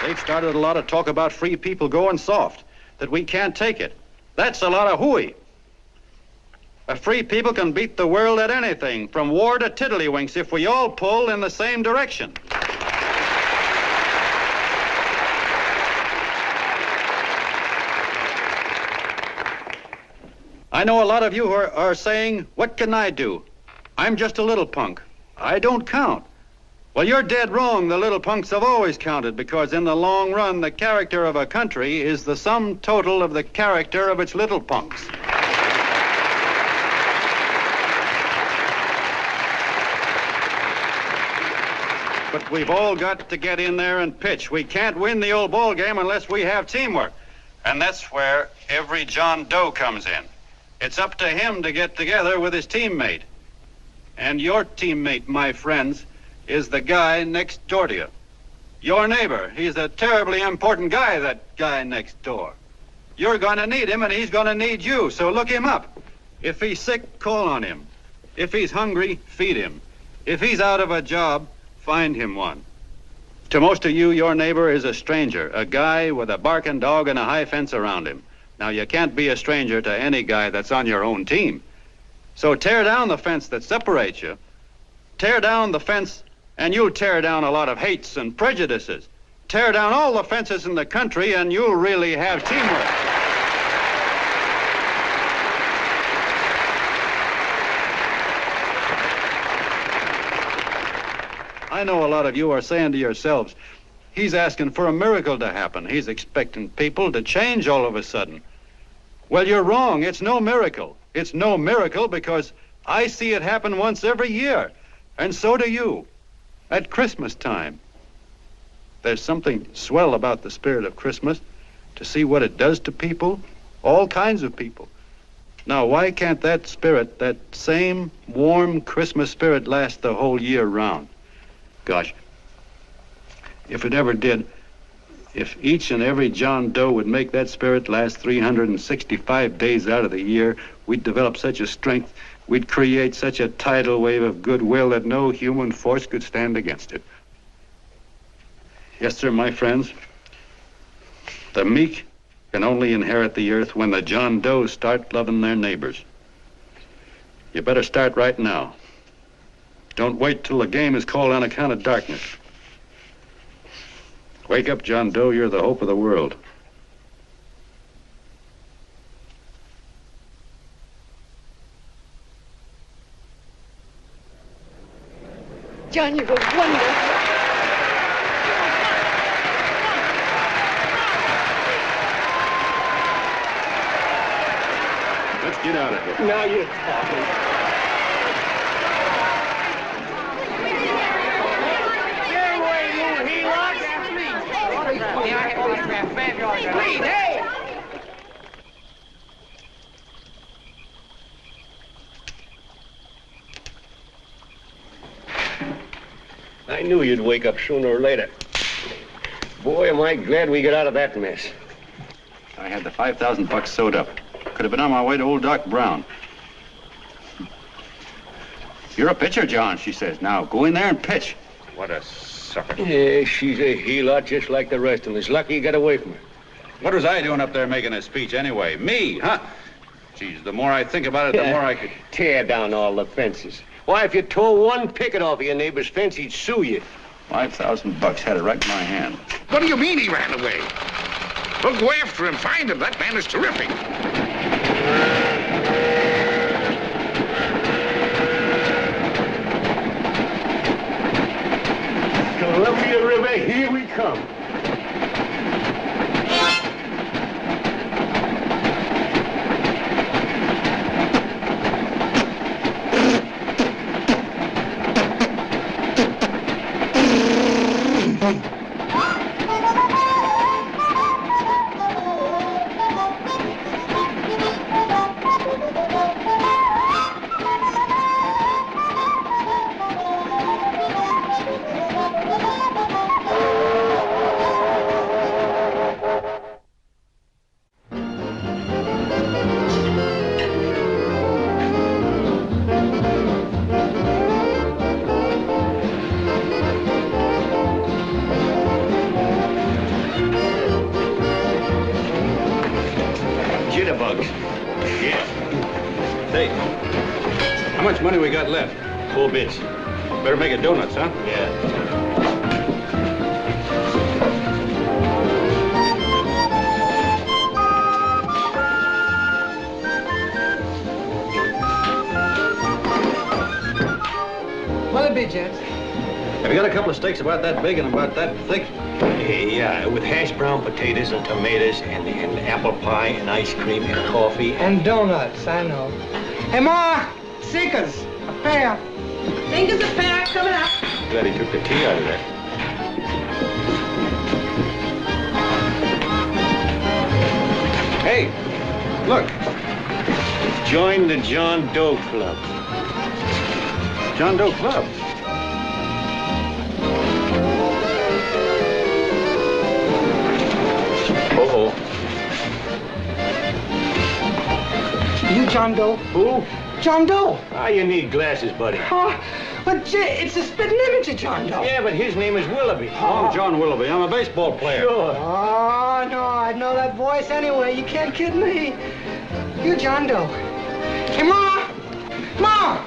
They've started a lot of talk about free people going soft, that we can't take it. That's a lot of hooey. A free people can beat the world at anything, from war to tiddlywinks, if we all pull in the same direction. I know a lot of you are saying, "What can I do? I'm just a little punk. I don't count." Well, you're dead wrong. The little punks have always counted, because in the long run, the character of a country is the sum total of the character of its little punks. But we've all got to get in there and pitch. We can't win the old ball game unless we have teamwork. And that's where every John Doe comes in. It's up to him to get together with his teammate. And your teammate, my friends, is the guy next door to you. Your neighbor. He's a terribly important guy, that guy next door. You're going to need him, and he's going to need you, so look him up. If he's sick, call on him. If he's hungry, feed him. If he's out of a job, find him one. To most of you, your neighbor is a stranger, a guy with a barking dog and a high fence around him. Now, you can't be a stranger to any guy that's on your own team. So tear down the fence that separates you. Tear down the fence, and you'll tear down a lot of hates and prejudices. Tear down all the fences in the country, and you'll really have teamwork. I know a lot of you are saying to yourselves, "He's asking for a miracle to happen. He's expecting people to change all of a sudden." Well, you're wrong. It's no miracle. It's no miracle because I see it happen once every year, and so do you, at Christmas time. There's something swell about the spirit of Christmas, to see what it does to people, all kinds of people. Now, why can't that spirit, that same warm Christmas spirit, last the whole year round? Gosh, if it ever did, if each and every John Doe would make that spirit last 365 days out of the year, we'd develop such a strength, we'd create such a tidal wave of goodwill that no human force could stand against it. Yes, sir, my friends, the meek can only inherit the earth when the John Does start loving their neighbors. You better start right now. Don't wait till the game is called on account of darkness. Wake up, John Doe. You're the hope of the world. John, you were wonderful. Let's get out of here. Now you're talking. Please, hey! I knew you'd wake up sooner or later. Boy, am I glad we got out of that mess. I had the $5,000 sewed up. Could have been on my way to old Doc Brown. You're a pitcher, John, she says. Now, go in there and pitch. What a sucker. Yeah, she's a heel-out just like the rest of us. Lucky you got away from her. What was I doing up there making a speech anyway? Me, huh? Geez, the more I think about it, the more I could... Tear down all the fences. Why, if you tore one picket off of your neighbor's fence, he'd sue you. $5,000 had it right in my hand. What do you mean he ran away? Well, go after him, find him. That man is terrific. Columbia River, here we come. How much money we got left? 4 bits. Better make it donuts, huh? Yeah. What'll it be, gents? Have you got a couple of steaks about that big and about that thick? Yeah, with hash brown potatoes and tomatoes and apple pie and ice cream and coffee. And donuts, I know. Hey, Ma! Seekers, a pair. Fingers a pair coming up. Glad he took the tea out of that. Hey, look. Join the John Doe Club. John Doe Club. Uh-oh. You John Doe? Who? John Doe. Why you need glasses, buddy? Oh, but it's a spitting image of John Doe. Yeah, but his name is Willoughby. I'm John Willoughby. I'm a baseball player. Sure. Oh, no, I'd know that voice anyway. You can't kid me. You John Doe. Hey, Ma! Ma!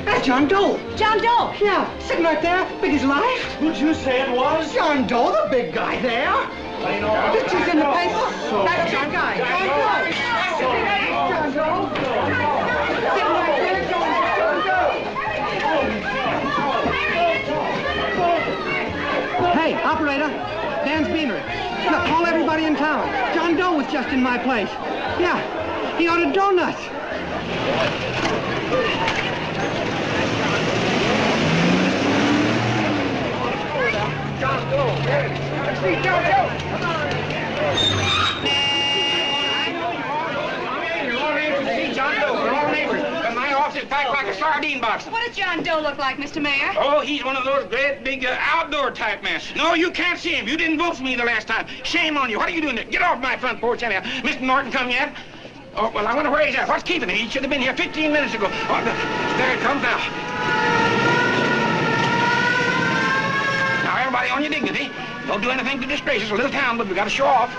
That's John Doe. John Doe. Yeah, sitting right there, big as life. Who'd you say it was? John Doe, the big guy there. I know. Pictures in the paper. That's John Guy. John Doe. John Doe. Sitting right there, John Doe. Hey, operator. Dan's Beanery. Look, call everybody in town. John Doe was just in my place. Yeah, he ordered donuts. John Doe. Let's see John Doe. Come on. John Doe, we're all neighbors. And my office is packed like a sardine box. What does John Doe look like, Mr. Mayor? Oh, he's one of those great big outdoor type men. No, you can't see him. You didn't vote for me the last time. Shame on you. What are you doing there? Get off my front porch anyhow. Mr. Norton come yet? Oh, well, I wonder where he's at. What's keeping him? He should have been here 15 minutes ago. Oh, there it comes now. Now, everybody on your dignity. Don't do anything to disgrace us. A little town, but we got to show off.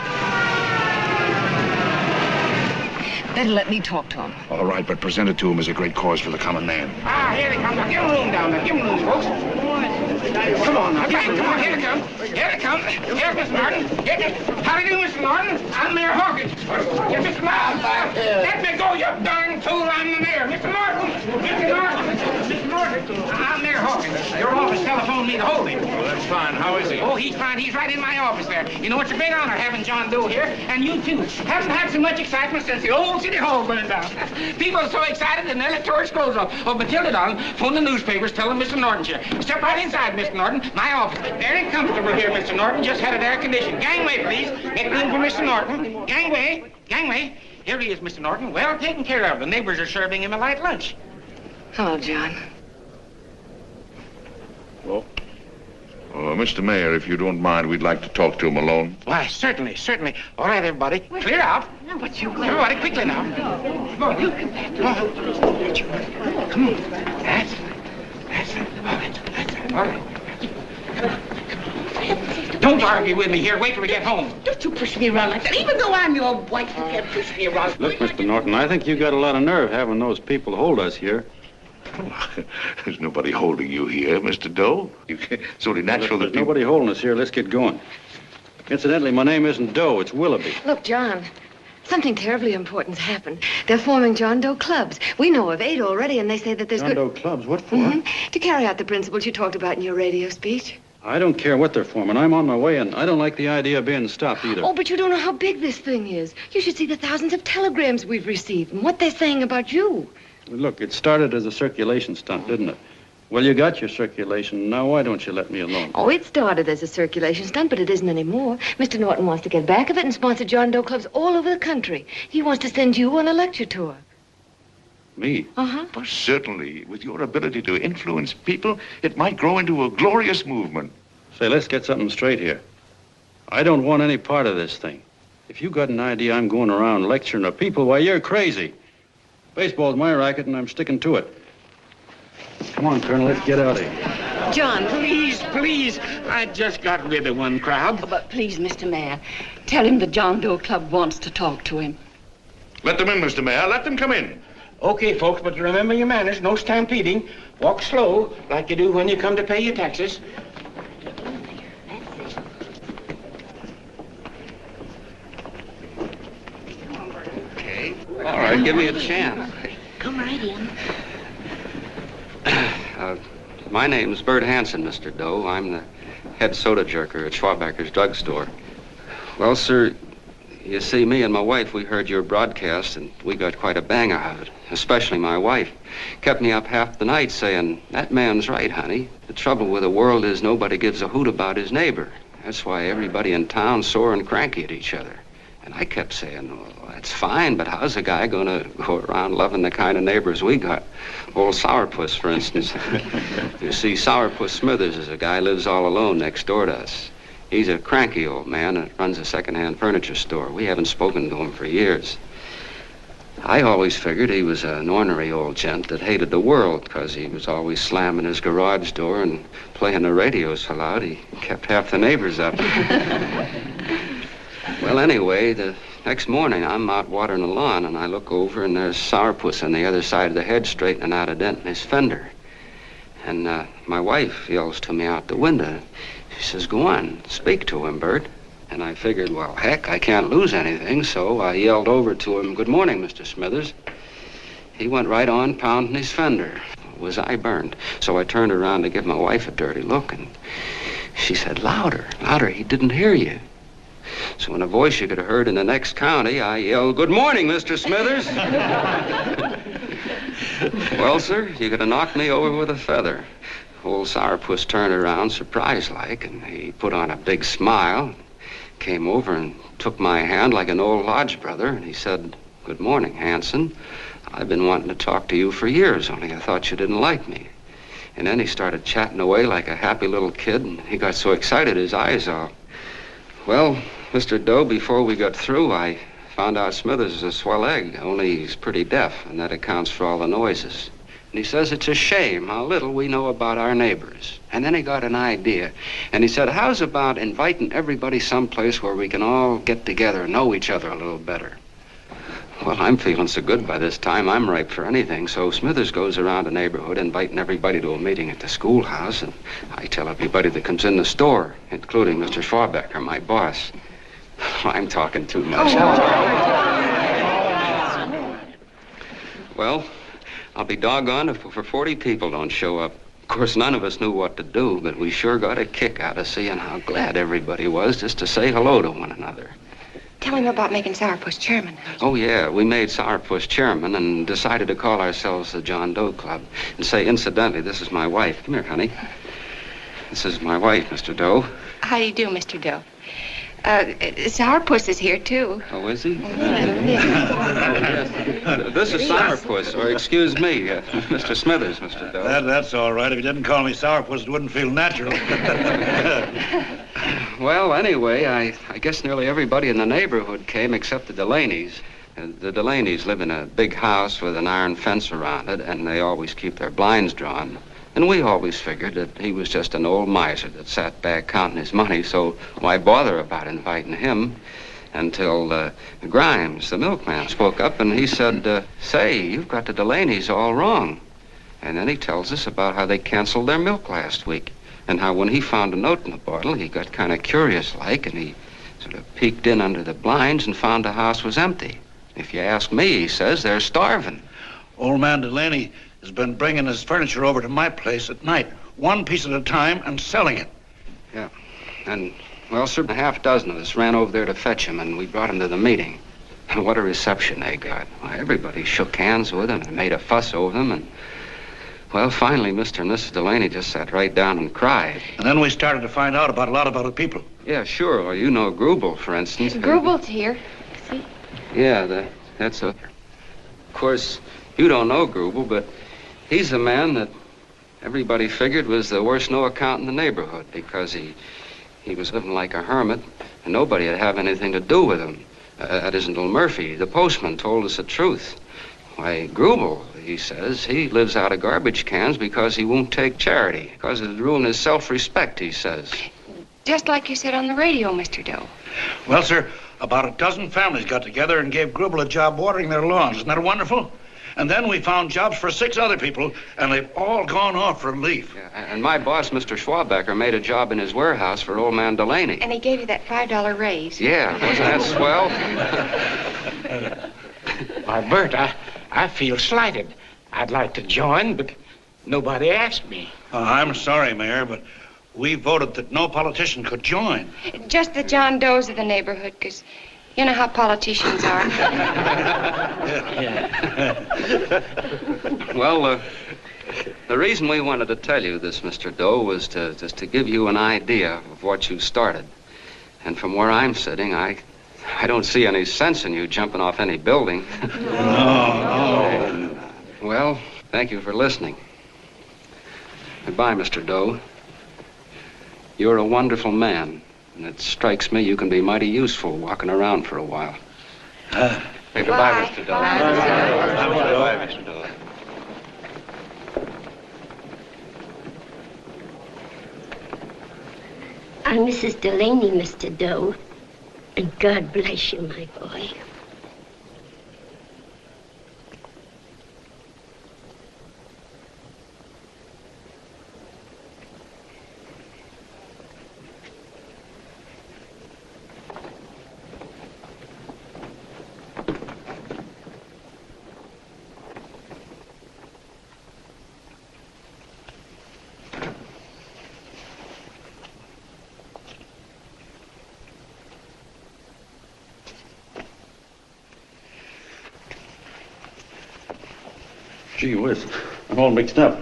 Better let me talk to him. All right, but present it to him as a great cause for the common man. Ah, here they come. Now, give him room down there. Give him room, folks. Come on now. Come on, here they come. Here they come. Here's Mr. Norton. How do you do, Mr. Norton? I'm Mayor Hawkins. Here's Mr. Norton. Let me go, you darn fool. I'm the mayor. Mr. Norton. Mr. Norton. Mr. Norton. I'm Mayor Hawkins. Your office telephoned me to hold him. Well, that's fine. How is he? Oh, he's fine. He's right in my office there. You know, it's a great honor having John Doe here, and you too. Haven't had so much excitement since the old City Hall burned down. People are so excited and they'll let tore scrolls off. Oh, Matilda, darling, phone the newspapers, tell them Mr. Norton's here. Step right inside, Mr. Norton. My office. Very comfortable here, Mr. Norton. Just had it air conditioned. Gangway, please. Get room for Mr. Norton. Gangway. Gangway. Here he is, Mr. Norton. Well taken care of. The neighbors are serving him a light lunch. Hello, John. Well, Mr. Mayor, if you don't mind, we'd like to talk to him alone. Why, certainly, certainly. All right, everybody. Clear out. Everybody, quickly now. Come on. Come on. That's All right. Don't argue with me here. Wait till we get home. Don't you push me around like that. Even though I'm your wife, you can't push me around. Look, Mr. Norton, I think you got a lot of nerve having those people hold us here. There's nobody holding you here, Mr. Doe. It's only natural There's that people... nobody holding us here. Let's get going. Incidentally, my name isn't Doe. It's Willoughby. Look, John, something terribly important's happened. They're forming John Doe clubs. We know of 8 already, and they say that there's John Doe clubs? What for? To carry out the principles you talked about in your radio speech. I don't care what they're forming. I'm on my way, and I don't like the idea of being stopped either. Oh, but you don't know how big this thing is. You should see the thousands of telegrams we've received and what they're saying about you. Look, it started as a circulation stunt, didn't it? Well, you got your circulation. Now, why don't you let me alone? Oh, it started as a circulation stunt, but it isn't anymore. Mr. Norton wants to get back of it and sponsor John Doe clubs all over the country. He wants to send you on a lecture tour. Me? Uh-huh. Well, certainly, with your ability to influence people, it might grow into a glorious movement. Say, let's get something straight here. I don't want any part of this thing. If you got an idea I'm going around lecturing to people, why, you're crazy. Baseball's my racket, and I'm sticking to it. Come on, Colonel, let's get out of here. John, Please. I just got rid of one crowd. But please, Mr. Mayor, tell him the John Doe Club wants to talk to him. Let them in, Mr. Mayor. Let them come in. Okay, folks, but remember your manners. No stampeding. Walk slow, like you do when you come to pay your taxes. Okay. All right, give me a chance. Come right in. My name's Bert Hansen, Mr. Doe. I'm the head soda jerker at Schwabacker's drugstore. Well, sir, you see, me and my wife, we heard your broadcast, and we got quite a bang out of it. Especially my wife. Kept me up half the night saying, that man's right, honey. The trouble with the world is nobody gives a hoot about his neighbor. That's why everybody in town's sore and cranky at each other. And I kept saying, well, that's fine, but how's a guy gonna go around loving the kind of neighbors we got? Old Sourpuss, for instance. You see, Sourpuss Smithers is a guy lives all alone next door to us. He's a cranky old man that runs a second-hand furniture store. We haven't spoken to him for years. I always figured he was an ornery old gent that hated the world because he was always slamming his garage door and playing the radio so loud he kept half the neighbors up. Well, anyway, the next morning I'm out watering the lawn and I look over and there's Sourpuss on the other side of the hedge straightening out a dent in his fender. And my wife yells to me out the window. She says, go on, speak to him, Bert. And I figured, well, heck, I can't lose anything, so I yelled over to him, good morning, Mr. Smithers. He went right on pounding his fender. Was I burned? So I turned around to give my wife a dirty look, and she said, louder, louder, he didn't hear you. So in a voice you could have heard in the next county, I yelled, good morning, Mr. Smithers. Well, sir, you could have knocked me over with a feather. Old Sourpuss turned around, surprised-like, and he put on a big smile, came over and took my hand like an old lodge brother, and he said, good morning, Hanson. I've been wanting to talk to you for years, only I thought you didn't like me. And then he started chatting away like a happy little kid, and he got so excited his eyes all... Well, Mr. Doe, before we got through, I found out Smithers is a swell egg, only he's pretty deaf, and that accounts for all the noises. And he says it's a shame how little we know about our neighbors. And then he got an idea. And he said, how's about inviting everybody someplace where we can all get together and know each other a little better? Well, I'm feeling so good by this time, I'm ripe for anything. So Smithers goes around the neighborhood inviting everybody to a meeting at the schoolhouse. And I tell everybody that comes in the store, including Mr. Schwabacker, my boss. I'm talking too much. Well, I'll be doggone if for 40 people don't show up. Of course, none of us knew what to do, but we sure got a kick out of seeing how glad everybody was just to say hello to one another. Tell him about making Sourpuss chairman. Oh, yeah, we made Sourpuss chairman and decided to call ourselves the John Doe Club. And say, incidentally, this is my wife. Come here, honey. This is my wife, Mr. Doe. How do you do, Mr. Doe? Sourpuss is here, too. Oh, is he? This is Sourpuss, or excuse me, Mr. Smithers, Mr. Doe. That's all right. If you didn't call me Sourpuss, it wouldn't feel natural. Well, anyway, I guess nearly everybody in the neighborhood came except the Delaney's. The Delaney's live in a big house with an iron fence around it, and they always keep their blinds drawn. And we always figured that he was just an old miser that sat back counting his money, so why bother about inviting him? Until Grimes, the milkman, spoke up and he said, say, you've got the Delaney's all wrong. And then he tells us about how they canceled their milk last week. And how when he found a note in the bottle, he got kind of curious-like, and he sort of peeked in under the blinds and found the house was empty. If you ask me, he says, they're starving. Old man Delaney has been bringing his furniture over to my place at night, one piece at a time, and selling it. Yeah. And, well, sir, a half dozen of us ran over there to fetch him, and we brought him to the meeting. And what a reception they got. Why, everybody shook hands with him and made a fuss over him, and... Well, finally, Mr. and Mrs. Delaney just sat right down and cried. And then we started to find out about a lot of other people. Yeah, sure. Well, you know Grubel, for instance. Grubel's here. See? Yeah, that's a... Of course, you don't know Grubel, but he's a man that everybody figured was the worst no-account in the neighborhood because he was living like a hermit, and nobody would have anything to do with him. That isn't Little Murphy. The postman told us the truth. Why, Grubel, he says, he lives out of garbage cans because he won't take charity, because it'd ruin his self-respect, he says. Just like you said on the radio, Mr. Doe. Well, sir, about a dozen families got together and gave Grubel a job watering their lawns. Isn't that wonderful? And then we found jobs for 6 other people, and they've all gone off for leave. Yeah, and my boss, Mr. Schwabecker, made a job in his warehouse for old man Delaney. And he gave you that $5 raise. Yeah, wasn't that swell? Why, Bert, I feel slighted. I'd like to join, but nobody asked me. I'm sorry, Mayor, but we voted that no politician could join. Just the John Does of the neighborhood, because you know how politicians are. Well, the reason we wanted to tell you this, Mr. Doe, was just to give you an idea of what you started. And from where I'm sitting, I don't see any sense in you jumping off any building. No. Well, thank you for listening. Goodbye, Mr. Doe. You're a wonderful man, and it strikes me you can be mighty useful walking around for a while. Hey, goodbye, Mr. Doe. Goodbye, Mr. Doe. I'm Mrs. Delaney, Mr. Doe. And God bless you, my boy. Gee whiz, I'm all mixed up.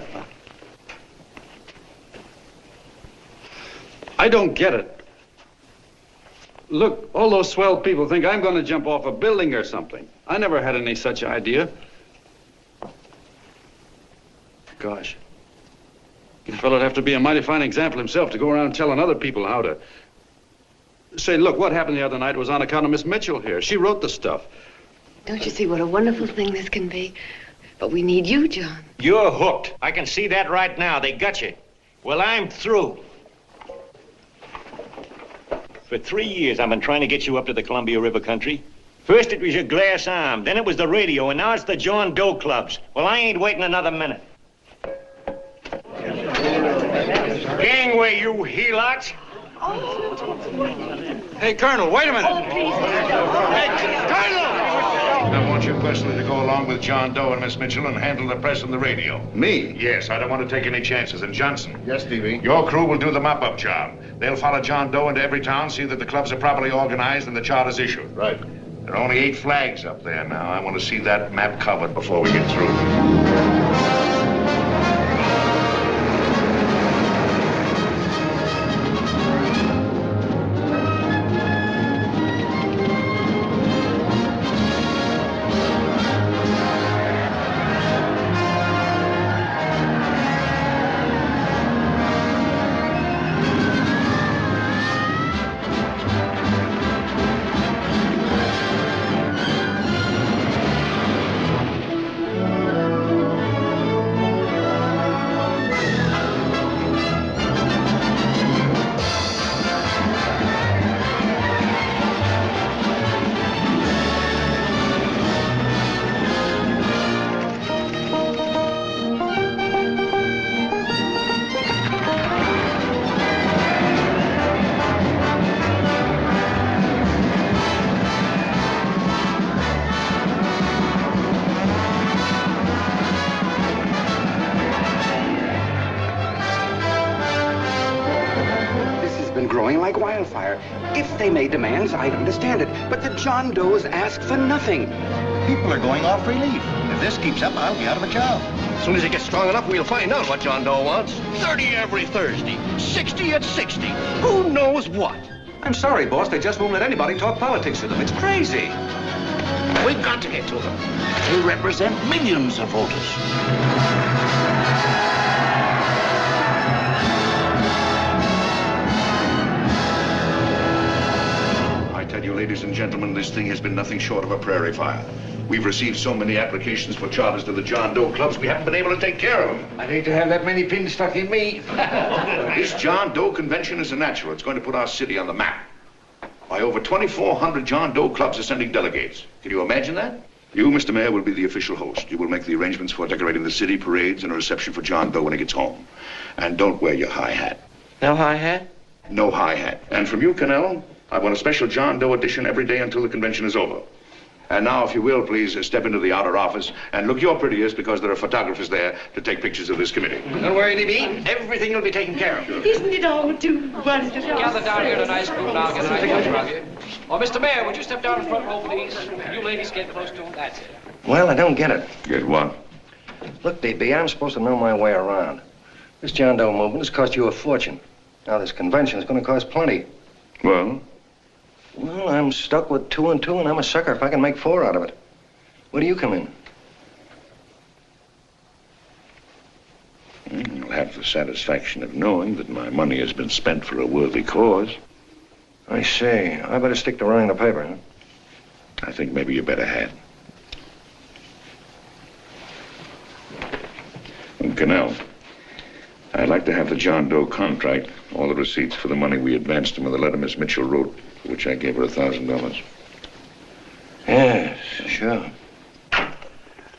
I don't get it. Look, all those swell people think I'm going to jump off a building or something. I never had any such idea. Gosh. The fellow'd have to be a mighty fine example himself to go around telling other people how to... Say, look, what happened the other night was on account of Miss Mitchell here. She wrote the stuff. Don't you see what a wonderful thing this can be? But we need you, John. You're hooked. I can see that right now. They got you. Well, I'm through. For 3 years, I've been trying to get you up to the Columbia River country. First, it was your glass arm. Then it was the radio. And now it's the John Doe clubs. Well, I ain't waiting another minute. Gangway, you helots. Hey, Colonel, wait a minute. Oh, please. Hey, Colonel! I want you personally to go along with John Doe and Miss Mitchell and handle the press and the radio. Me? Yes, I don't want to take any chances. And Johnson. Yes, Stevie? Your crew will do the mop-up job. They'll follow John Doe into every town, see that the clubs are properly organized and the charters issued. Right. There are only 8 flags up there now. I want to see that map covered before we get through. like wildfire. If they made demands, I'd understand it. But the John Does ask for nothing. People are going off relief. If this keeps up, I'll be out of a job. As soon as it gets strong enough, we'll find out what John Doe wants. 30 every Thursday, 60 at 60. Who knows what? I'm sorry, boss. They just won't let anybody talk politics to them. It's crazy. We've got to get to them. They represent millions of voters. I tell you, ladies and gentlemen, this thing has been nothing short of a prairie fire. We've received so many applications for charters to the John Doe clubs, we haven't been able to take care of them. I'd hate to have that many pins stuck in me. This John Doe convention is a natural. It's going to put our city on the map. Why, over 2,400 John Doe clubs are sending delegates. Can you imagine that? You, Mr. Mayor, will be the official host. You will make the arrangements for decorating the city, parades, and a reception for John Doe when he gets home. And don't wear your high hat. No high hat? No high hat. And from you, Cannell, I want a special John Doe edition every day until the convention is over. And now, if you will, please step into the outer office and look your prettiest because there are photographers there to take pictures of this committee. Don't worry, D.B. Everything will be taken care of. Isn't it all too wonderful? Gather down here in a nice group and I'll get a nice picture of you. Oh, Mr. Mayor, would you step down in front row, please? You ladies get close to him. That's it. Well, I don't get it. Get what? Look, DB, I'm supposed to know my way around. This John Doe movement has cost you a fortune. Now, this convention is going to cost plenty. Well? Well, I'm stuck with 2 and 2, and I'm a sucker if I can make 4 out of it. Where do you come in? You'll have the satisfaction of knowing that my money has been spent for a worthy cause. I see. I better stick to running the paper, huh? I think maybe you better had. And Cannell, I'd like to have the John Doe contract, all the receipts for the money we advanced him with the letter Miss Mitchell wrote, for which I gave her $1,000. Yes, sure.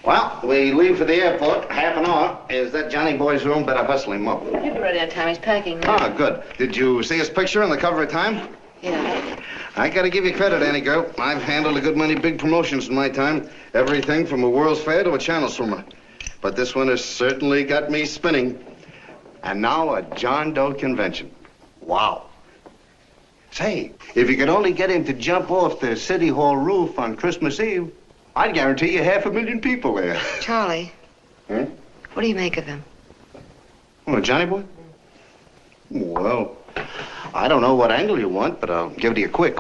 Well, we leave for the airport. Half an hour. Is that Johnny boy's room? Better hustle him up. He'll be ready on time. He's packing now. Ah, good. Did you see his picture on the cover of Time? Yeah. I gotta give you credit, Annie girl. I've handled a good many big promotions in my time. Everything from a World's Fair to a channel swimmer. But this one has certainly got me spinning. And now a John Doe convention. Wow. Say, if you could only get him to jump off the City Hall roof on Christmas Eve, I'd guarantee you 500,000 people there. Charlie. Huh? What do you make of him? Oh, Johnny boy? Well, I don't know what angle you want, but I'll give it to you quick.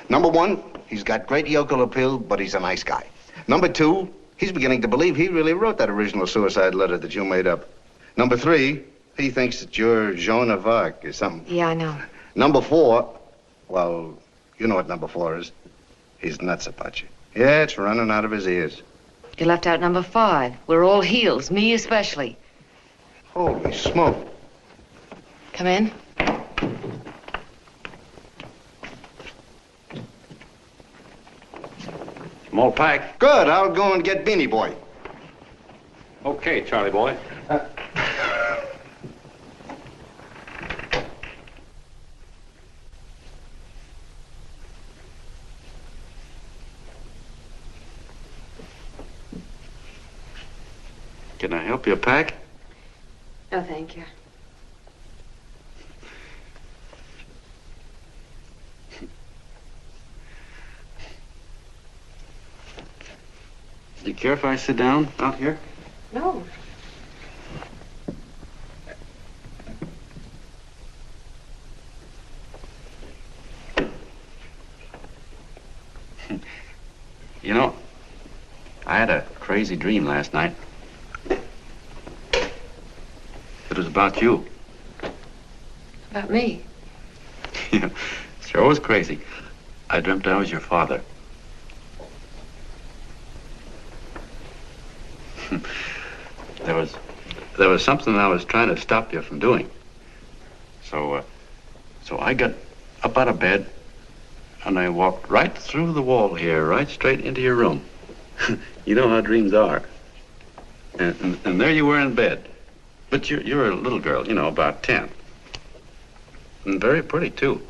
Number 1, he's got great yokel appeal, but he's a nice guy. Number 2, he's beginning to believe he really wrote that original suicide letter that you made up. Number 3, he thinks that you're Joan of Arc or something. Yeah, I know. Number 4, well, you know what number 4 is. He's nuts about you. Yeah, it's running out of his ears. You left out number 5. We're all heels, me especially. Holy smoke. Come in. I'm all packed. Good. I'll go and get Beanie Boy. Okay, Charlie boy. Can I help you pack? No, thank you. Do you care if I sit down out here? No. You know, I had a crazy dream last night. It was about you. About me? Yeah, sure was crazy. I dreamt I was your father. There was something I was trying to stop you from doing. So I got up out of bed and I walked right through the wall here, right straight into your room. You know how dreams are. And there you were in bed. But you're a little girl, you know, about 10. And very pretty, too.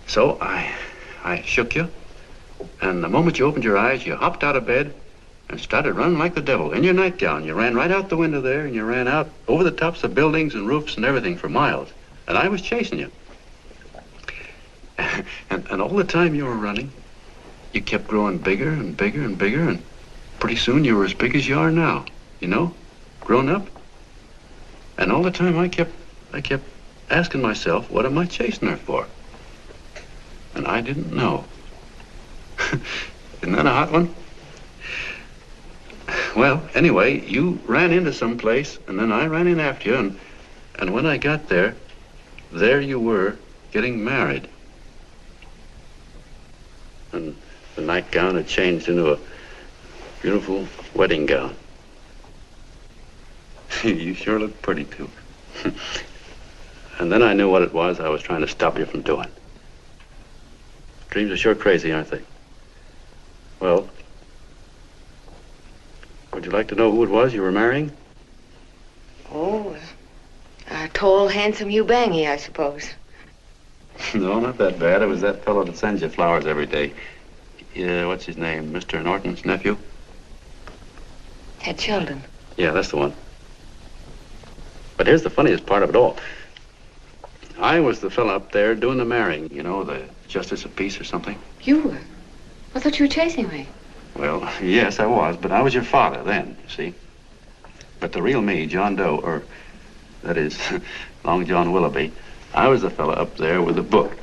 So I shook you, and the moment you opened your eyes, you hopped out of bed and started running like the devil in your nightgown. You ran right out the window there, and you ran out over the tops of buildings and roofs and everything for miles. And I was chasing you. And all the time you were running, you kept growing bigger and bigger and bigger, and pretty soon you were as big as you are now, you know, grown up. And all the time I kept asking myself, what am I chasing her for? And I didn't know. Isn't that a hot one? Well, anyway, you ran into some place, and then I ran in after you, and when I got there you were getting married. And the nightgown had changed into a beautiful wedding gown. You sure look pretty, too. And then I knew what it was I was trying to stop you from doing. Dreams are sure crazy, aren't they? Well, would you like to know who it was you were marrying? Oh, a tall, handsome Ubangi, I suppose. No, not that bad. It was that fellow that sends you flowers every day. What's his name? Mr. Norton's nephew? Ted Sheldon. Yeah, that's the one. But here's the funniest part of it all. I was the fella up there doing the marrying, you know, the justice of peace or something. You were? I thought you were chasing me. Well, yes, I was, but I was your father then, you see. But the real me, John Doe, or that is, Long John Willoughby, I was the fella up there with the book.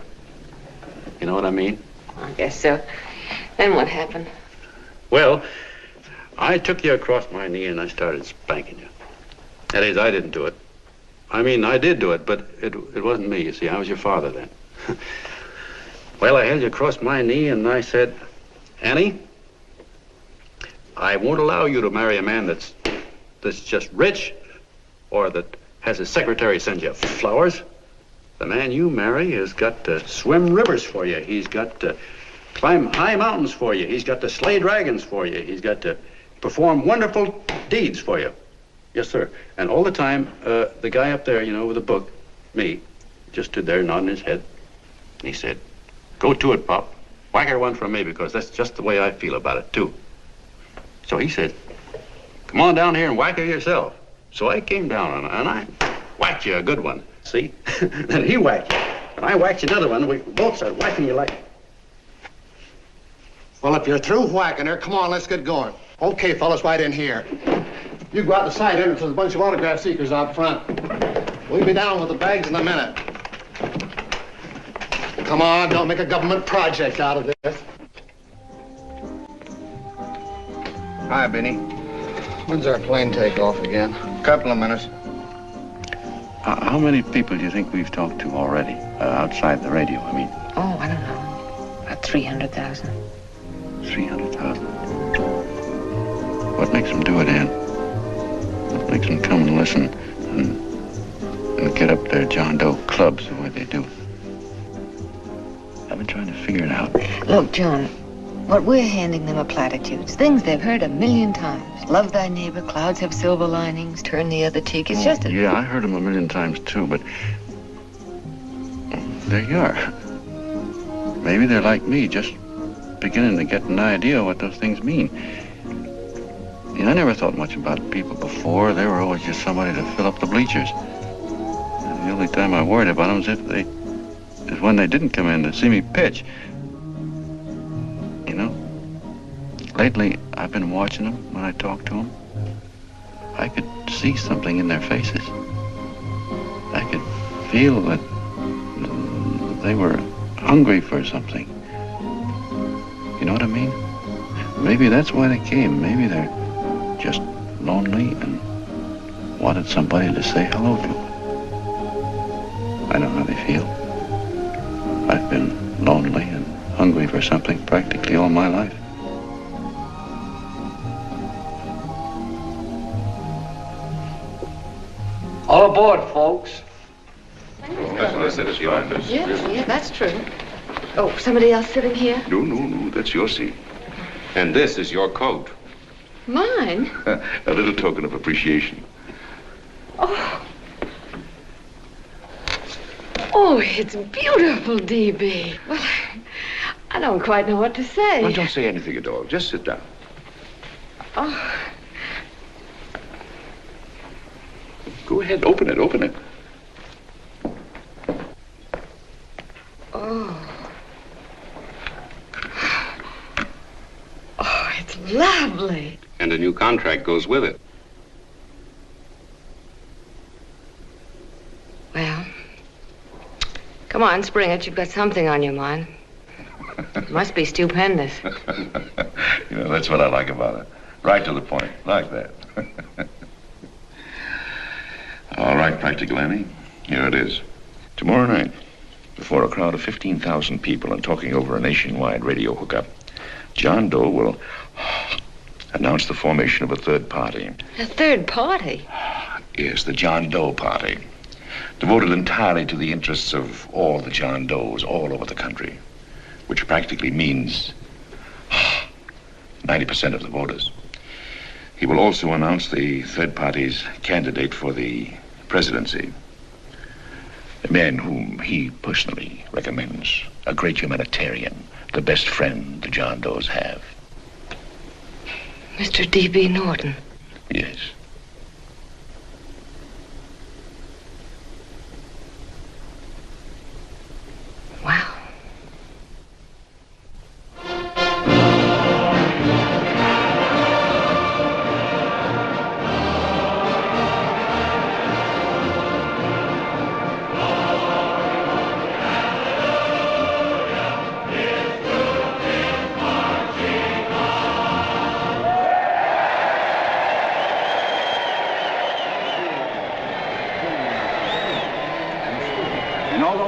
You know what I mean? I guess so. Then what happened? Well, I took you across my knee and I started spanking you. That is, I didn't do it. I mean, I did do it, but it wasn't me, you see. I was your father then. Well, I held you across my knee and I said, Annie, I won't allow you to marry a man that's just rich or that has his secretary send you flowers. The man you marry has got to swim rivers for you. He's got to climb high mountains for you. He's got to slay dragons for you. He's got to perform wonderful deeds for you. Yes, sir. And all the time, the guy up there, you know, with the book, me, just stood there nodding his head. And he said, go to it, Pop. Whack her one from me, because that's just the way I feel about it, too. So he said, come on down here and whack her yourself. So I came down and I whacked you a good one, see? Then he whacked you, and I whacked you another one. We both started whacking you like... Well, if you're through whacking her, come on, let's get going. Okay, fellas, right in here. You go out the side entrance, there's a bunch of autograph seekers out front. We'll be down with the bags in a minute. Come on, don't make a government project out of this. Hi, Benny. When's our plane take off again? Couple of minutes. How many people do you think we've talked to already, outside the radio, I mean? Oh, I don't know. About 300,000. 300,000? What makes them do it, Ann? What makes them come and listen and get up their John Doe clubs the way they do? I've been trying to figure it out. Look, John, what we're handing them are platitudes, things they've heard 1,000,000 times. Love thy neighbor, clouds have silver linings, turn the other cheek. It's just a... Yeah, I heard them 1,000,000 times, too, but there you are. Maybe they're like me, just beginning to get an idea what those things mean. You know, I never thought much about people before. They were always just somebody to fill up the bleachers. And the only time I worried about them is when they didn't come in to see me pitch. You know, lately I've been watching them when I talk to them. I could see something in their faces. I could feel that they were hungry for something. You know what I mean? Maybe that's why they came. Maybe they're just lonely and wanted somebody to say hello to. I know how they feel. I've been lonely and hungry for something practically all my life. All aboard, folks. That's what I said, it's behind us. Yeah, that's true. Oh, somebody else sitting here? No, that's your seat. And this is your coat. Mine? A little token of appreciation. Oh. Oh, it's beautiful, D.B. Well, I don't quite know what to say. Well, don't say anything at all. Just sit down. Oh. Go ahead, open it. Oh. lovely. And a new contract goes with it. Well, come on, spring it. You've got something on your mind. Must be stupendous. You know, that's what I like about it. Right to the point, like that. All right, Practical Annie, here it is. Tomorrow night, before a crowd of 15,000 people and talking over a nationwide radio hookup, John Doe will announce the formation of a third party. A third party? Yes, the John Doe Party. Devoted entirely to the interests of all the John Does all over the country, which practically means 90% of the voters. He will also announce the third party's candidate for the presidency. A man whom he personally recommends, a great humanitarian, the best friend the John Does have. Mr. D.B. Norton. Yes. Wow.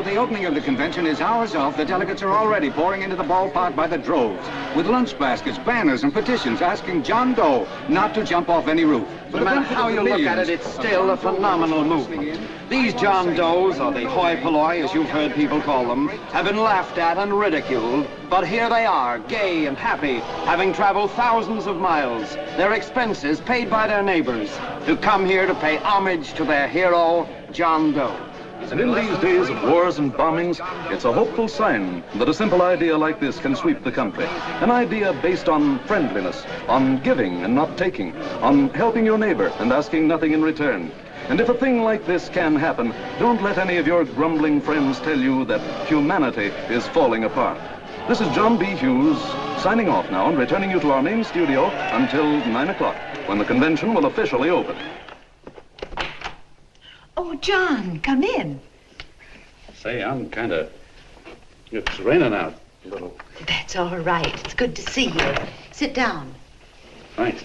The opening of the convention is hours off. The delegates are already pouring into the ballpark by the droves, with lunch baskets, banners, and petitions asking John Doe not to jump off any roof. No matter how you look at it, it's still a phenomenal movement. These John Does, or the hoi polloi, as you've heard people call them, have been laughed at and ridiculed, but here they are, gay and happy, having traveled thousands of miles, their expenses paid by their neighbors, to come here to pay homage to their hero, John Doe. And in these days of wars and bombings, it's a hopeful sign that a simple idea like this can sweep the country. An idea based on friendliness, on giving and not taking, on helping your neighbor and asking nothing in return. And if a thing like this can happen, don't let any of your grumbling friends tell you that humanity is falling apart. This is John B. Hughes, signing off now and returning you to our main studio until 9 o'clock, when the convention will officially open. Oh, John, come in. Say, it's raining out a little. That's all right. It's good to see you. Sit down. Thanks.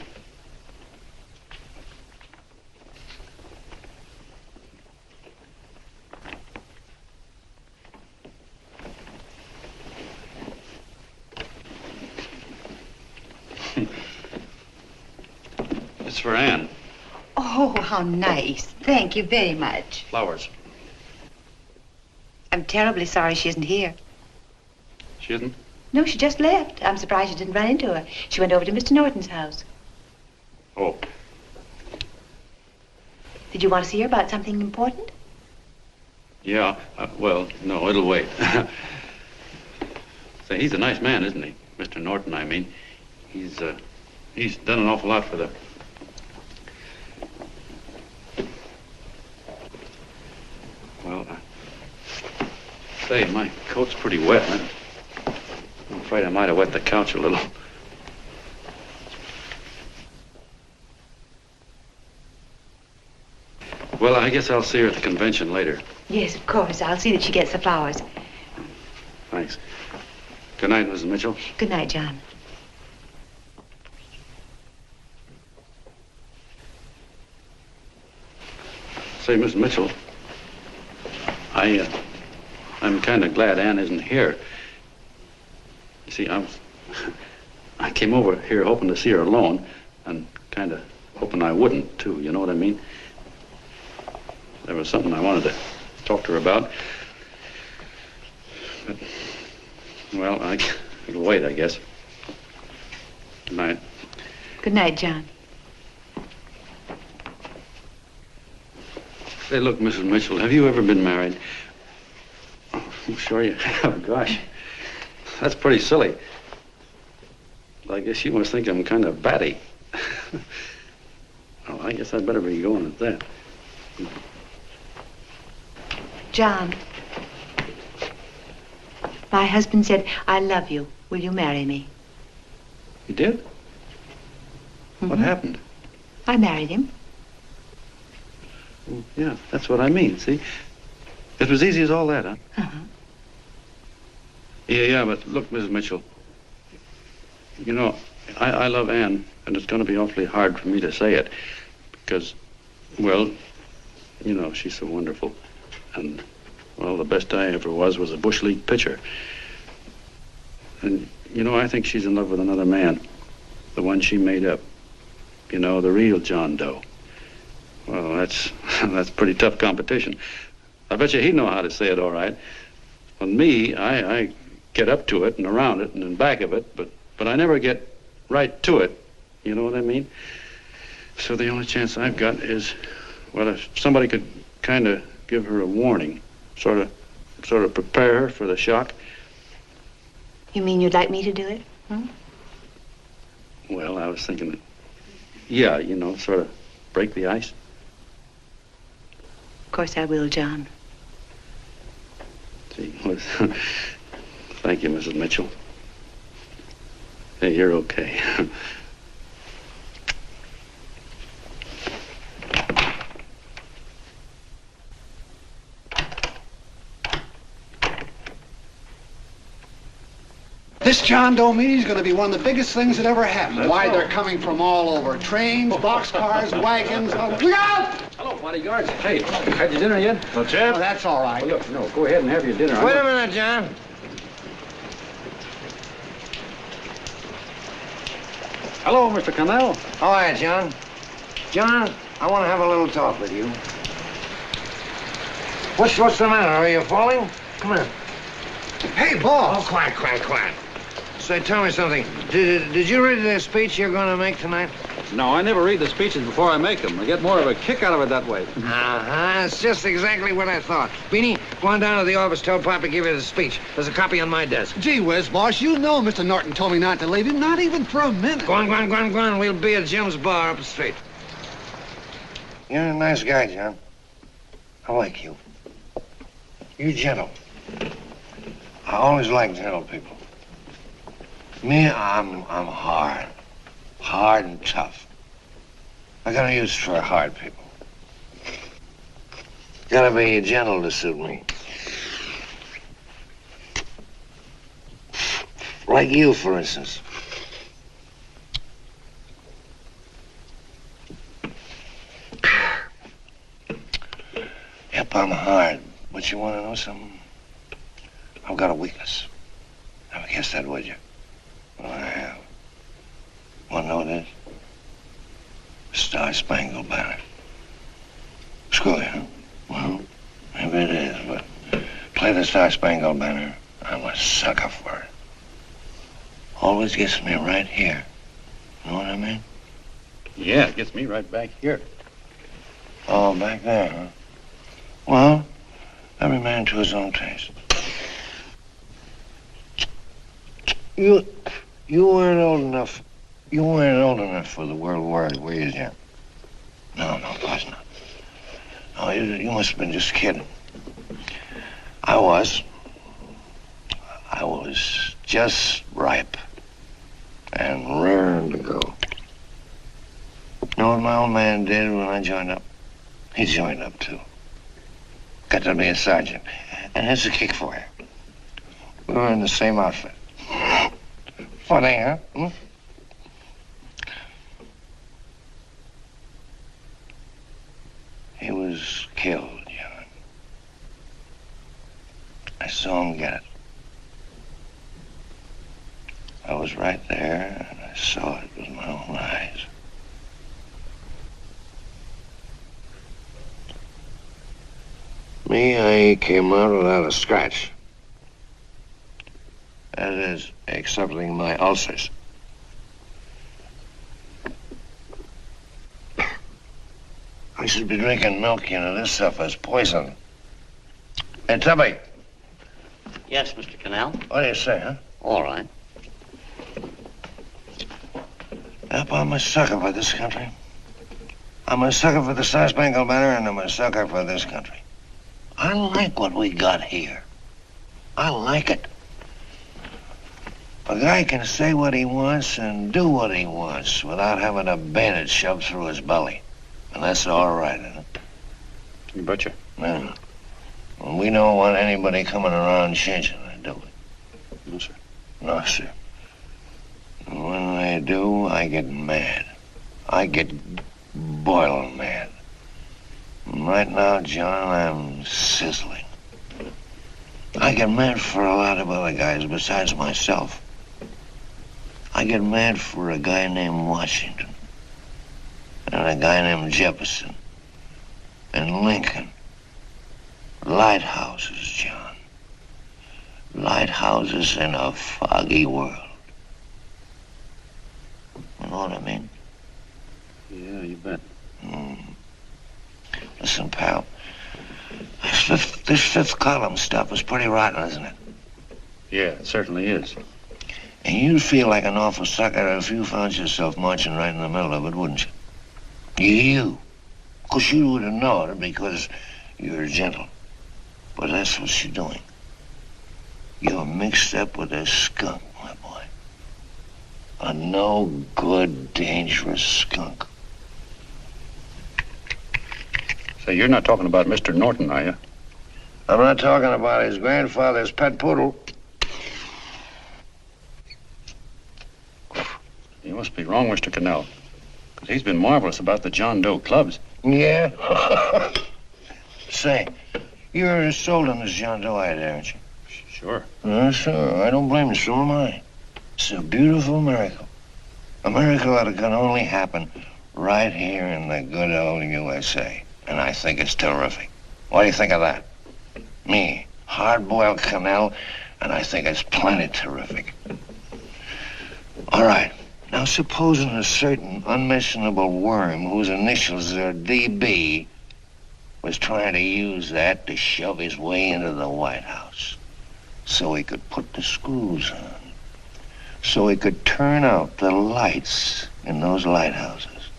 It's for Anne. Oh, how nice. Thank you very much. Flowers. I'm terribly sorry she isn't here. She isn't? No, she just left. I'm surprised you didn't run into her. She went over to Mr. Norton's house. Oh. Did you want to see her about something important? Yeah, well, no, it'll wait. Say, he's a nice man, isn't he? Mr. Norton, I mean. He's done an awful lot for the... Well, say, my coat's pretty wet. I'm afraid I might have wet the couch a little. Well, I guess I'll see her at the convention later. Yes, of course. I'll see that she gets the flowers. Thanks. Good night, Mrs. Mitchell. Good night, John. Say, Miss Mitchell, I'm kind of glad Anne isn't here. You see, I came over here hoping to see her alone, and kind of hoping I wouldn't, too, you know what I mean? There was something I wanted to talk to her about. But, well, it'll wait, I guess. Good night. Good night, John. Say, look, Mrs. Mitchell, have you ever been married? Oh, I'm sure you have. Gosh, that's pretty silly. I guess you must think I'm kind of batty. Well, I guess I'd better be going at that. John, my husband said, I love you. Will you marry me? You did? What happened? I married him. Well, yeah, that's what I mean, see? It was easy as all that, huh? Uh-huh. Yeah, but look, Mrs. Mitchell, you know, I love Ann, and it's going to be awfully hard for me to say it because, well, you know, she's so wonderful. And, well, the best I ever was a Bush League pitcher. And, you know, I think she's in love with another man, the one she made up. You know, the real John Doe. Well, that's pretty tough competition. I bet you he'd know how to say it all right. With me, I get up to it and around it and in back of it, but I never get right to it. You know what I mean? So the only chance I've got is, well, if somebody could kind of give her a warning, sort of prepare her for the shock. You mean you'd like me to do it? Hmm? Well, I was thinking that, yeah, you know, sort of break the ice. Of course I will, John. Gee whiz. Thank you, Mrs. Mitchell. Hey, you're okay. This John Doe meeting is going to be one of the biggest things that ever happened. Why, they're coming from all over. Trains, boxcars, wagons. Oh, look out! Hello, bodyguards. Hey, had your dinner yet? Not yet. Oh, that's all right. Well, look, no, go ahead and have your dinner. Wait a minute, John. Hello, Mr. Connell. How are you, John? John, I want to have a little talk with you. What's the matter? Are you falling? Come here. Hey, boss. Oh, quiet. Say, tell me something. Did you read the speech you're going to make tonight? No, I never read the speeches before I make them. I get more of a kick out of it that way. Uh-huh. It's just exactly what I thought. Beanie, go on down to the office, tell Pop to give you the speech. There's a copy on my desk. Gee whiz, boss, you know Mr. Norton told me not to leave him, not even for a minute. Go on. We'll be at Jim's bar up the street. You're a nice guy, John. I like you. You're gentle. I always like gentle people. Me, I'm hard. Hard and tough. I got a use for hard people. Gotta be gentle to suit me. Like you, for instance. Yep, I'm hard. But you want to know something? I've got a weakness. Never guessed that, would you? Well, I have. Want to know what it is? Star Spangled Banner. Screw you, huh? Well, maybe it is, but play the Star Spangled Banner. I'm a sucker for it. Always gets me right here. Know what I mean? Yeah, it gets me right back here. Oh, back there, huh? Well, every man to his own taste. You weren't old enough. You weren't old enough for the World War, were you, Jim? No, of course not. No, you must have been just kidding. I was just ripe and raring to go. You know what my old man did when I joined up? He joined up, too. Got to be a sergeant. And here's a kick for you. We were in the same outfit. Funny, huh? Hmm? He was killed, John. I saw him get it. I was right there, and I saw it with my own eyes. Me, I came out without a scratch. That is, excepting my ulcers. I should be drinking milk, you know. This stuff is poison. Hey, Tubby. Yes, Mr. Connell. What do you say, huh? All right. Yep, I'm a sucker for this country. I'm a sucker for the Star Spangled Banner, and I'm a sucker for this country. I like what we got here. I like it. A guy can say what he wants and do what he wants without having a bayonet shoved through his belly. And that's all right, isn't it? You betcha. Yeah. Well, we don't want anybody coming around changing it, do we? No, sir. No, sir. And when they do, I get mad. I get boiling mad. And right now, John, I'm sizzling. I get mad for a lot of other guys besides myself. I get mad for a guy named Washington, and a guy named Jefferson, and Lincoln. Lighthouses, John. Lighthouses in a foggy world. You know what I mean? Yeah, you bet. Listen, pal. This fifth column stuff is pretty rotten, isn't it? Yeah, it certainly is. And you'd feel like an awful sucker if you found yourself marching right in the middle of it, wouldn't you? You. Of course, you would have known it because you're gentle. But that's what you're doing. You're mixed up with a skunk, my boy. A no-good, dangerous skunk. Say, you're not talking about Mr. Norton, are you? I'm not talking about his grandfather's pet poodle. You must be wrong, Mr. Cannell. Because he's been marvelous about the John Doe clubs. Yeah? Say, you're sold on this John Doe idea, aren't you? Sure. Sure. I don't blame you. So am I. It's a beautiful miracle. A miracle that can only happen right here in the good old USA. And I think it's terrific. What do you think of that? Me, hard-boiled Cannell, and I think it's plenty terrific. All right. Now, supposing a certain unmentionable worm whose initials are DB was trying to use that to shove his way into the White House so he could put the screws on, so he could turn out the lights in those lighthouses.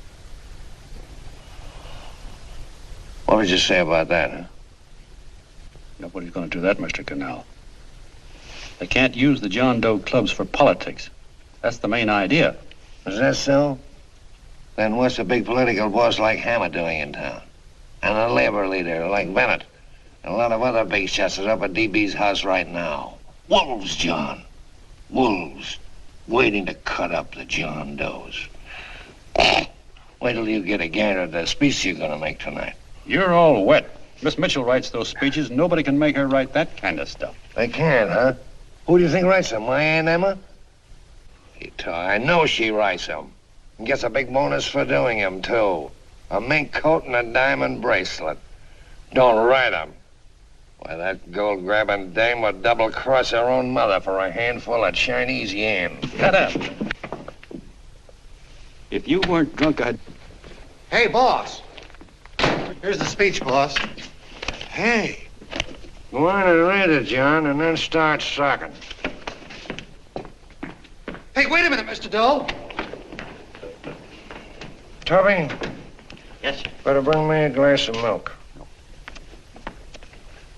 What would you say about that, huh? Nobody's going to do that, Mr. Cannell. They can't use the John Doe clubs for politics. That's the main idea. Is that so? Then what's a big political boss like Hammer doing in town? And a labor leader like Bennett? And a lot of other big shots are up at DB's house right now. Wolves, John. Wolves. Waiting to cut up the John Does. Wait till you get a gander at the speech you're going to make tonight. You're all wet. Miss Mitchell writes those speeches. Nobody can make her write that kind of stuff. They can't, huh? Who do you think writes them? My Aunt Emma? I know she writes them. And gets a big bonus for doing them, too. A mink coat and a diamond bracelet. Don't write them. Why, that gold-grabbing dame would double-cross her own mother for a handful of Chinese yen. Shut up. If you weren't drunk, I'd... Hey, boss. Here's the speech, boss. Hey. Go on and read it, John, and then start sucking. Hey, wait a minute, Mr. Doe. Tubby? Yes, sir. Better bring me a glass of milk.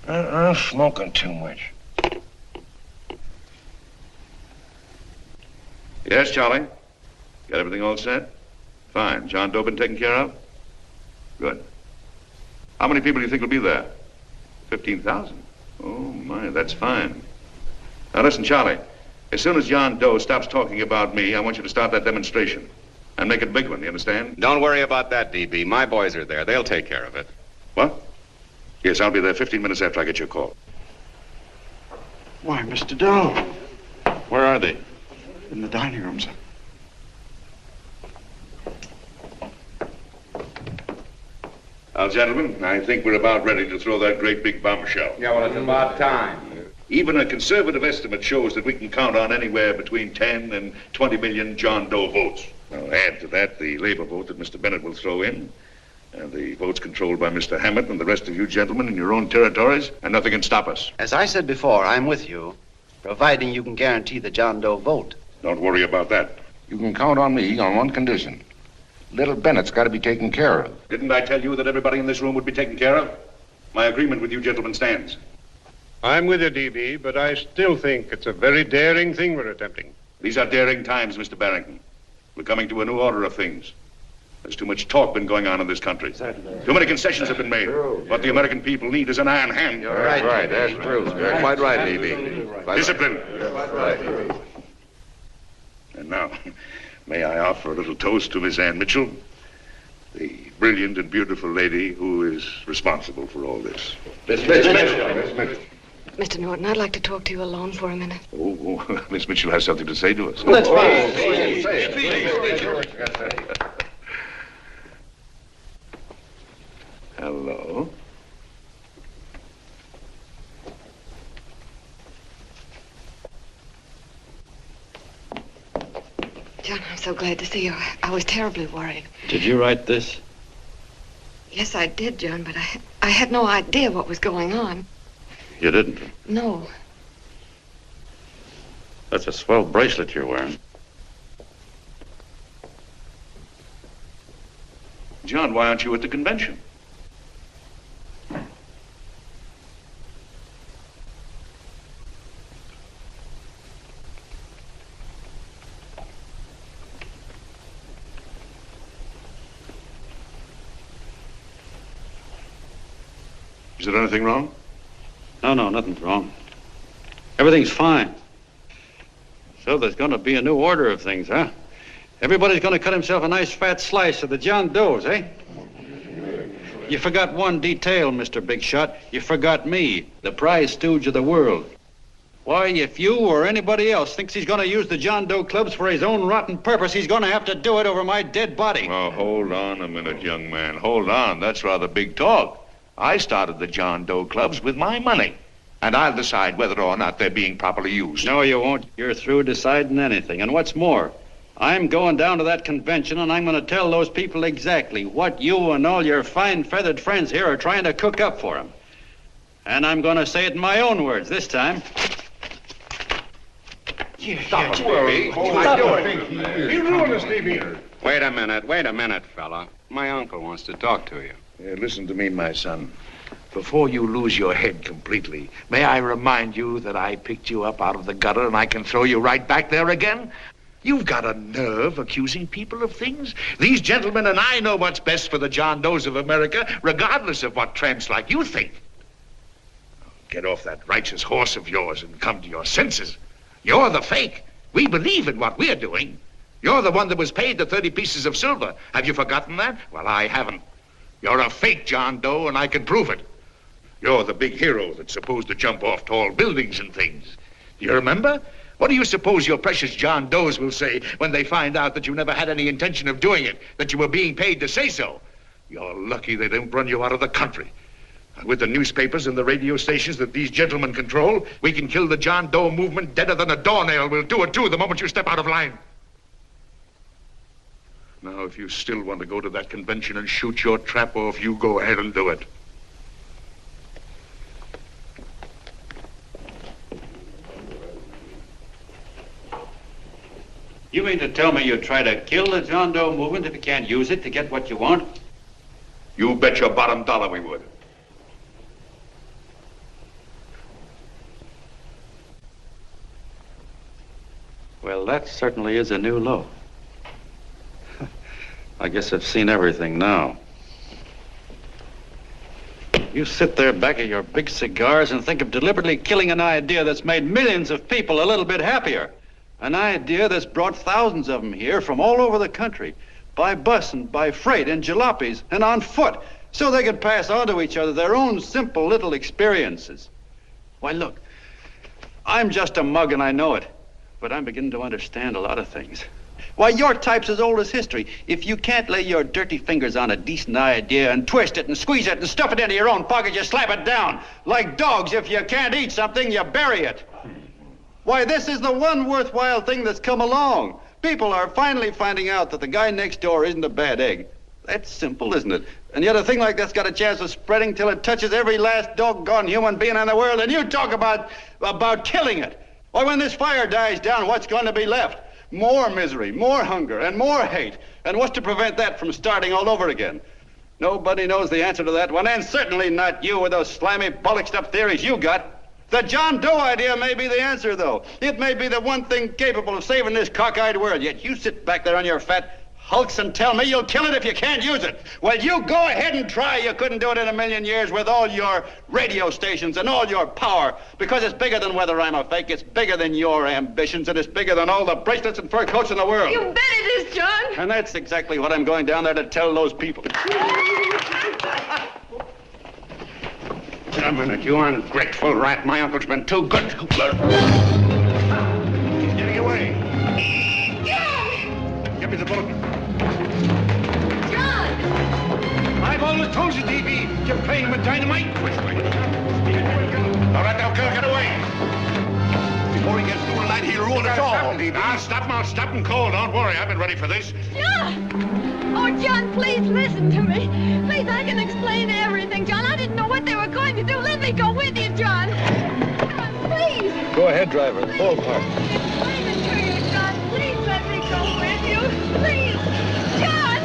I'm smoking too much. Yes, Charlie? Got everything all set? Fine. John Doe been taken care of? Good. How many people do you think will be there? 15,000? Oh, my, that's fine. Now, listen, Charlie. As soon as John Doe stops talking about me, I want you to start that demonstration. And make it a big one, you understand? Don't worry about that, DB. My boys are there. They'll take care of it. What? Yes, I'll be there 15 minutes after I get your call. Why, Mr. Doe. Where are they? In the dining room, sir. Now, gentlemen, I think we're about ready to throw that great big bombshell. Yeah, well, it's about time. Even a conservative estimate shows that we can count on anywhere between 10 and 20 million John Doe votes. Now, add to that the labor vote that Mr. Bennett will throw in, and the votes controlled by Mr. Hammett and the rest of you gentlemen in your own territories, and nothing can stop us. As I said before, I'm with you, providing you can guarantee the John Doe vote. Don't worry about that. You can count on me on one condition. Little Bennett's got to be taken care of. Didn't I tell you that everybody in this room would be taken care of? My agreement with you gentlemen stands. I'm with you, DB, but I still think it's a very daring thing we're attempting. These are daring times, Mr. Barrington. We're coming to a new order of things. There's too much talk been going on in this country. Too many concessions have been made. What the American people need is an iron hand. You're right. That's true. You're quite right, D.B. Discipline. Right. And now, may I offer a little toast to Miss Ann Mitchell, the brilliant and beautiful lady who is responsible for all this. Miss Mitchell. Mr. Norton, I'd like to talk to you alone for a minute. Oh, Miss Mitchell has something to say to us. Let's Hello. John, I'm so glad to see you. I was terribly worried. Did you write this? Yes, I did, John, but I had no idea what was going on. You didn't? No. That's a swell bracelet you're wearing. John, why aren't you at the convention? Is there anything wrong? No, nothing's wrong. Everything's fine. So there's going to be a new order of things, huh? Everybody's going to cut himself a nice fat slice of the John Does, eh? You forgot one detail, Mr. Big Shot. You forgot me, the prize stooge of the world. Why, if you or anybody else thinks he's going to use the John Doe clubs for his own rotten purpose, he's going to have to do it over my dead body. Oh, hold on a minute, young man. Hold on. That's rather big talk. I started the John Doe clubs with my money, and I'll decide whether or not they're being properly used. No, you won't. You're through deciding anything. And what's more, I'm going down to that convention, and I'm going to tell those people exactly what you and all your fine-feathered friends here are trying to cook up for them. And I'm going to say it in my own words this time. Stop him, D.B. Stop him. He ruined us, D.B. Wait a minute, fella. My uncle wants to talk to you. Listen to me, my son. Before you lose your head completely, may I remind you that I picked you up out of the gutter and I can throw you right back there again? You've got a nerve accusing people of things. These gentlemen and I know what's best for the John Does of America, regardless of what tramps like you think. Get off that righteous horse of yours and come to your senses. You're the fake. We believe in what we're doing. You're the one that was paid the 30 pieces of silver. Have you forgotten that? Well, I haven't. You're a fake John Doe, and I can prove it. You're the big hero that's supposed to jump off tall buildings and things. Do you remember? What do you suppose your precious John Does will say when they find out that you never had any intention of doing it, that you were being paid to say so? You're lucky they don't run you out of the country. With the newspapers and the radio stations that these gentlemen control, we can kill the John Doe movement deader than a doornail. We'll do it, too, the moment you step out of line. Now, if you still want to go to that convention and shoot your trap off, you go ahead and do it. You mean to tell me you'd try to kill the John Doe movement if you can't use it to get what you want? You bet your bottom dollar we would. Well, that certainly is a new low. I guess I've seen everything now. You sit there back of your big cigars and think of deliberately killing an idea that's made millions of people a little bit happier. An idea that's brought thousands of them here from all over the country, by bus and by freight and jalopies and on foot, so they could pass on to each other their own simple little experiences. Why, look, I'm just a mug and I know it, but I'm beginning to understand a lot of things. Why, your type's as old as history. If you can't lay your dirty fingers on a decent idea and twist it and squeeze it and stuff it into your own pocket, you slap it down. Like dogs, if you can't eat something, you bury it. Why, this is the one worthwhile thing that's come along. People are finally finding out that the guy next door isn't a bad egg. That's simple, isn't it? And yet a thing like that's got a chance of spreading till it touches every last doggone human being in the world, and you talk about killing it. Why, when this fire dies down, what's going to be left? More misery, more hunger, and more hate. And what's to prevent that from starting all over again? Nobody knows the answer to that one, and certainly not you with those slimy, bollocksed up theories you got. The John Doe idea may be the answer, though. It may be the one thing capable of saving this cockeyed world. Yet you sit back there on your fat hulks and tell me you'll kill it if you can't use it. Well, you go ahead and try. You couldn't do it in a million years with all your radio stations and all your power. Because it's bigger than whether I'm a fake. It's bigger than your ambitions, and it's bigger than all the bracelets and fur coats in the world. You bet it is, John. And that's exactly what I'm going down there to tell those people. Wait a minute, you ungrateful rat. My uncle's been too good. Getting away. Give me the bullet. John! I've always told you, D.B., you're playing with dynamite. Which way? All right, now, Kirk, get away. Before he gets through tonight, he'll ruin us all. Now, stop him cold. Don't worry, I've been ready for this. John! Oh, John, please listen to me. Please, I can explain everything, John. I didn't know what they were going to do. Let me go with you, John. John, please. Go ahead, driver. The ballpark. Explain it to you, John. Please let me go with you. Please. John!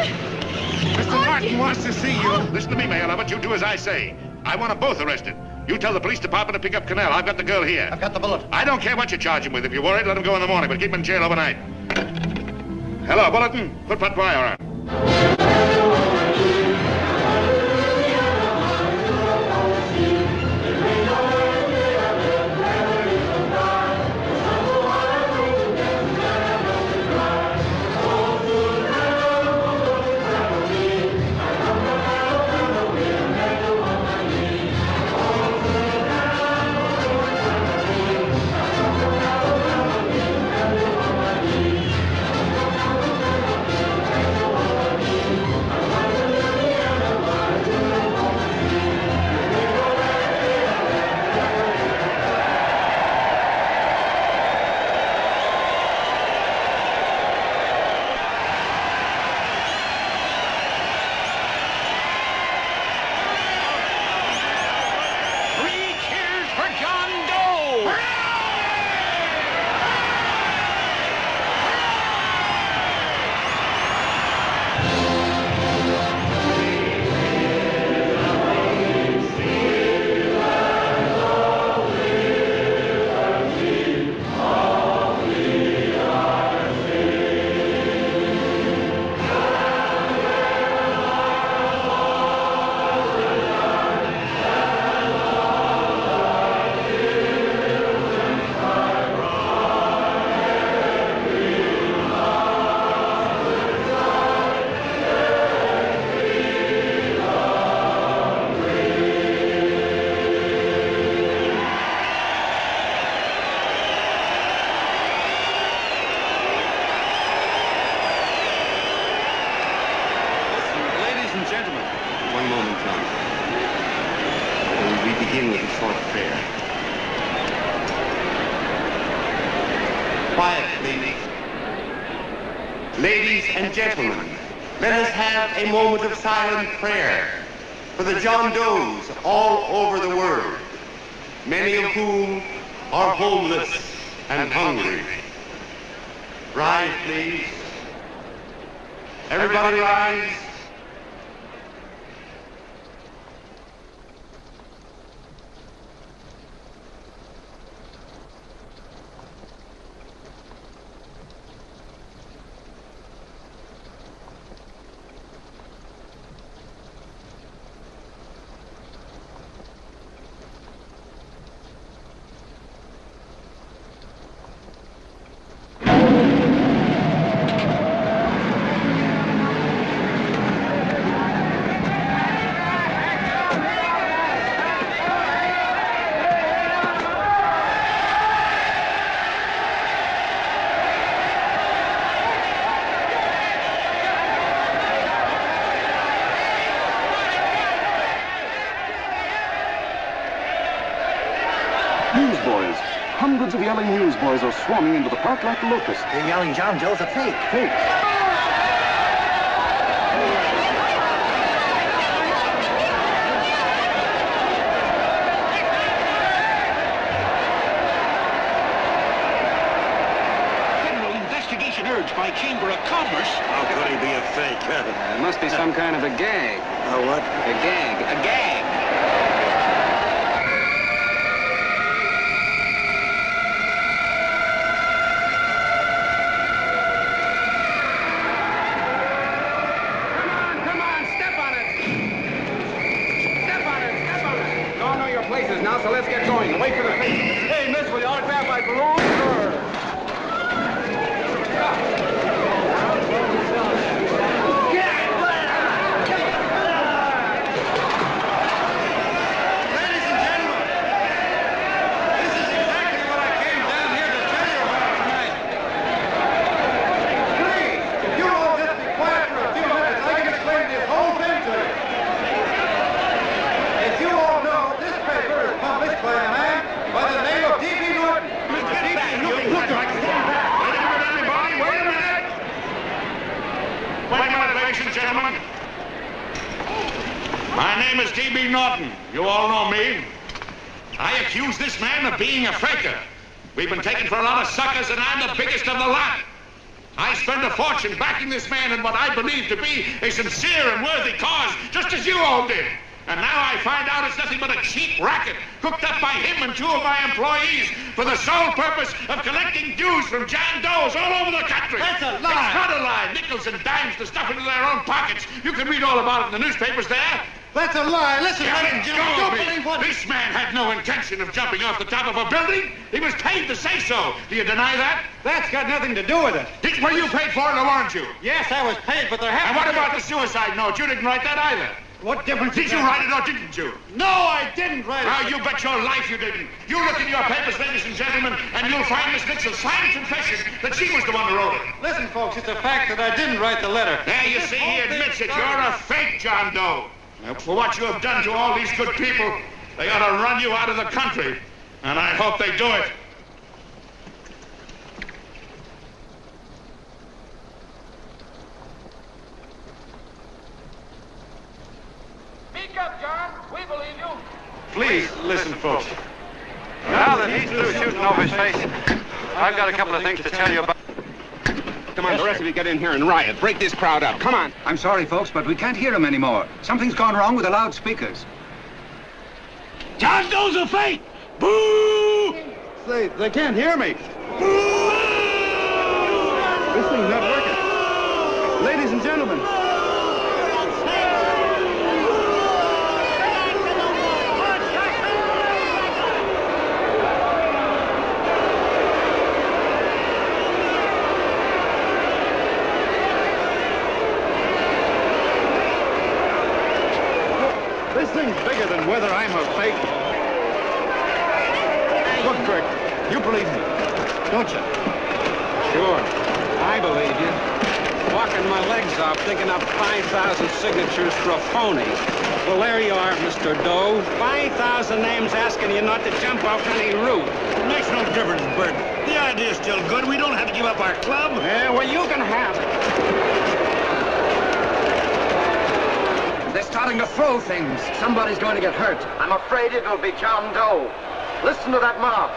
Mr. Martin wants to see you. Listen to me, Mayor Lovett. You do as I say. I want them both arrested. You tell the police department to pick up Cannell. I've got the girl here. I've got the bullet. I don't care what you charge him with. If you're worried, let him go in the morning, but keep him in jail overnight. Hello, Bulletin. Put Pat Pryor on. Ladies and gentlemen, let us have a moment of silent prayer for the John Does all over the world, many of whom are homeless and hungry. Rise, please. Everybody rise. Newsboys. Hundreds of yelling newsboys are swarming into the park like locusts. They're yelling John Doe's a fake. Fake. Federal investigation urged by Chamber of Commerce. How could he be a fake? It must be some kind of a gag. A what? A gag. A gag. D.B. Norton. You all know me. I accuse this man of being a faker. We've been taken for a lot of suckers, and I'm the biggest of the lot. I spent a fortune backing this man in what I believe to be a sincere and worthy cause, just as you all did. And now I find out it's nothing but a cheap racket cooked up by him and two of my employees for the sole purpose of collecting dues from John Does all over the country. That's a lie. It's not a lie. Nickels and dimes to stuff into their own pockets. You can read all about it in the newspapers there. That's a lie. Listen, Let Jim, go don't of me. believe what... This man had no intention of jumping off the top of a building. He was paid to say so. Do you deny that? That's got nothing to do with it. Were you paid for it or weren't you? Yes, I was paid, but there And what about the suicide note? You didn't write that either. What difference Did you write it or didn't you? No, I didn't write it. Now, you bet your life you didn't. You look in your papers, ladies and gentlemen, and you'll find Miss Nixon's signed confession that she was the one who wrote it. Listen, folks, it's a fact that I didn't write the letter. There, you see, he admits it. You're a fake John Doe. For what you have done to all these good people, they ought to run you out of the country. And I hope they do it. Speak up, John. We believe you. Please, listen, folks. Now that he's through shooting over his face, I've got a couple of things to tell you about. Come on, the rest of you get in here and riot. Break this crowd up. Come on. I'm sorry, folks, but we can't hear him anymore. Something's gone wrong with the loudspeakers. John Doe's a fake! Boo! They can't hear me. Boo! This thing's not working. Ladies and gentlemen. This thing's bigger than whether I'm a fake. Look, Greg, you believe me, don't you? Sure. I believe you. Walking my legs off, thinking up 5,000 signatures for a phony. Well, there you are, Mr. Doe. 5,000 names asking you not to jump off any roof. It makes no difference, Bert. The idea's still good. We don't have to give up our club. Yeah, well, you can have it. They're starting to throw things. Somebody's going to get hurt. I'm afraid it'll be John Doe. Listen to that mob.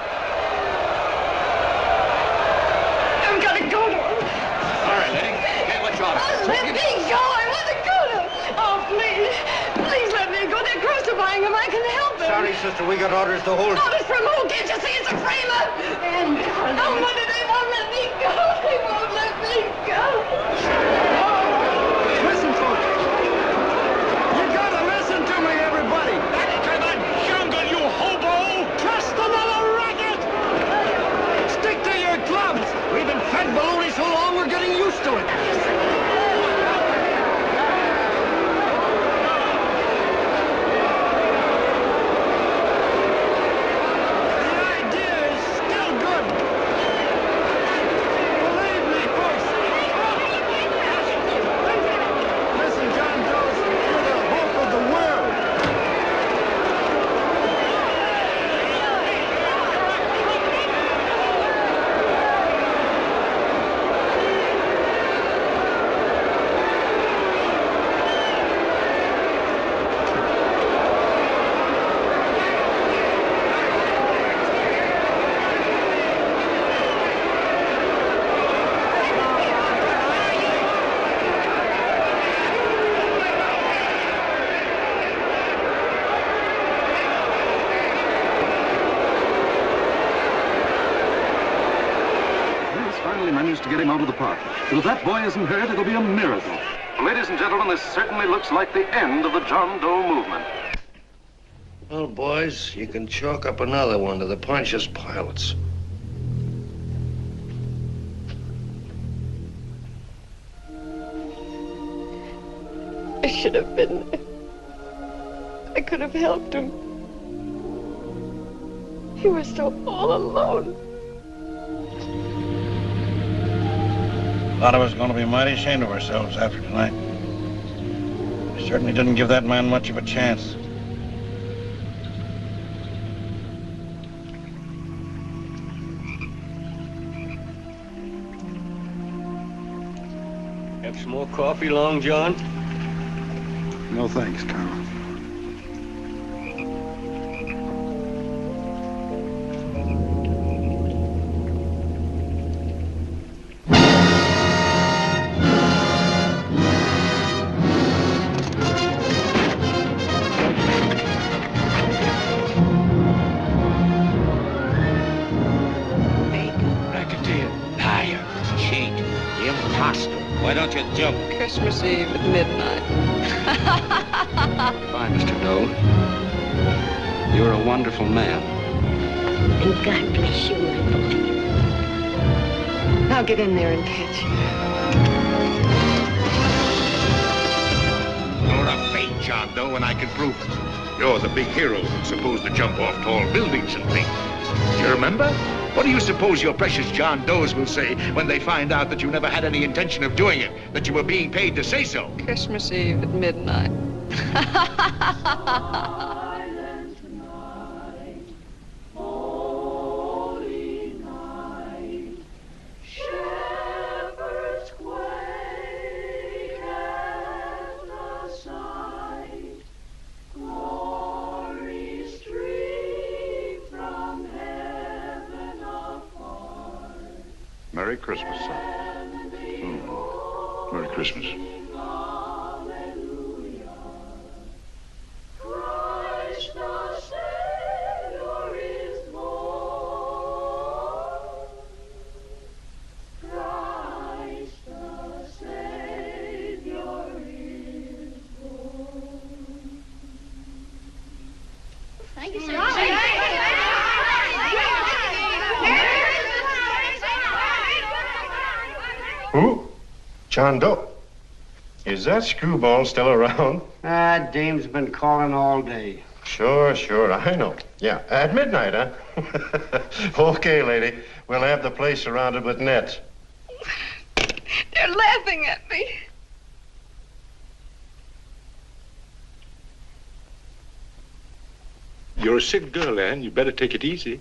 I've got to go to him. All right, lady. Hey, let you out. Let me go. I want to go to him. Oh, please. Please let me go. They're crucifying him. I can help him. Sorry, sister. We got orders to hold. Orders from who? Can't you see it's a framer? And oh, Mother, they won't let me go. They won't let me go. Listen, folks. You gotta listen to me, everybody. Back to the jungle, you hobo. Just another racket. Stick to your clubs. We've been fed baloney so long, we're getting used to it. To get him out of the park. But if that boy isn't hurt, it'll be a miracle. Ladies and gentlemen, this certainly looks like the end of the John Doe movement. Well, boys, you can chalk up another one to the Pontius Pilates. I should have been there. I could have helped him. He was so all alone. A lot of us are going to be mighty ashamed of ourselves after tonight. We certainly didn't give that man much of a chance. Have some more coffee, Long John? No thanks, Carl. costume. Why don't you jump? Christmas Eve at midnight. Bye, Mr. Doe. You're a wonderful man. And God bless you, my boy. Now get in there and catch him. You're a fake John Doe, and I can prove it. You're the big hero who's supposed to jump off tall buildings and things. Do you remember? What do you suppose your precious John Does will say when they find out that you never had any intention of doing it, that you were being paid to say so? Christmas Eve at midnight. Merry Christmas, son. Merry Christmas. Thank you, sir. Who? John Doe. Is that screwball still around? Dame's been calling all day. Sure, I know. Yeah, at midnight, huh? Okay, lady. We'll have the place surrounded with nets. They're laughing at me. You're a sick girl, Anne. You better take it easy.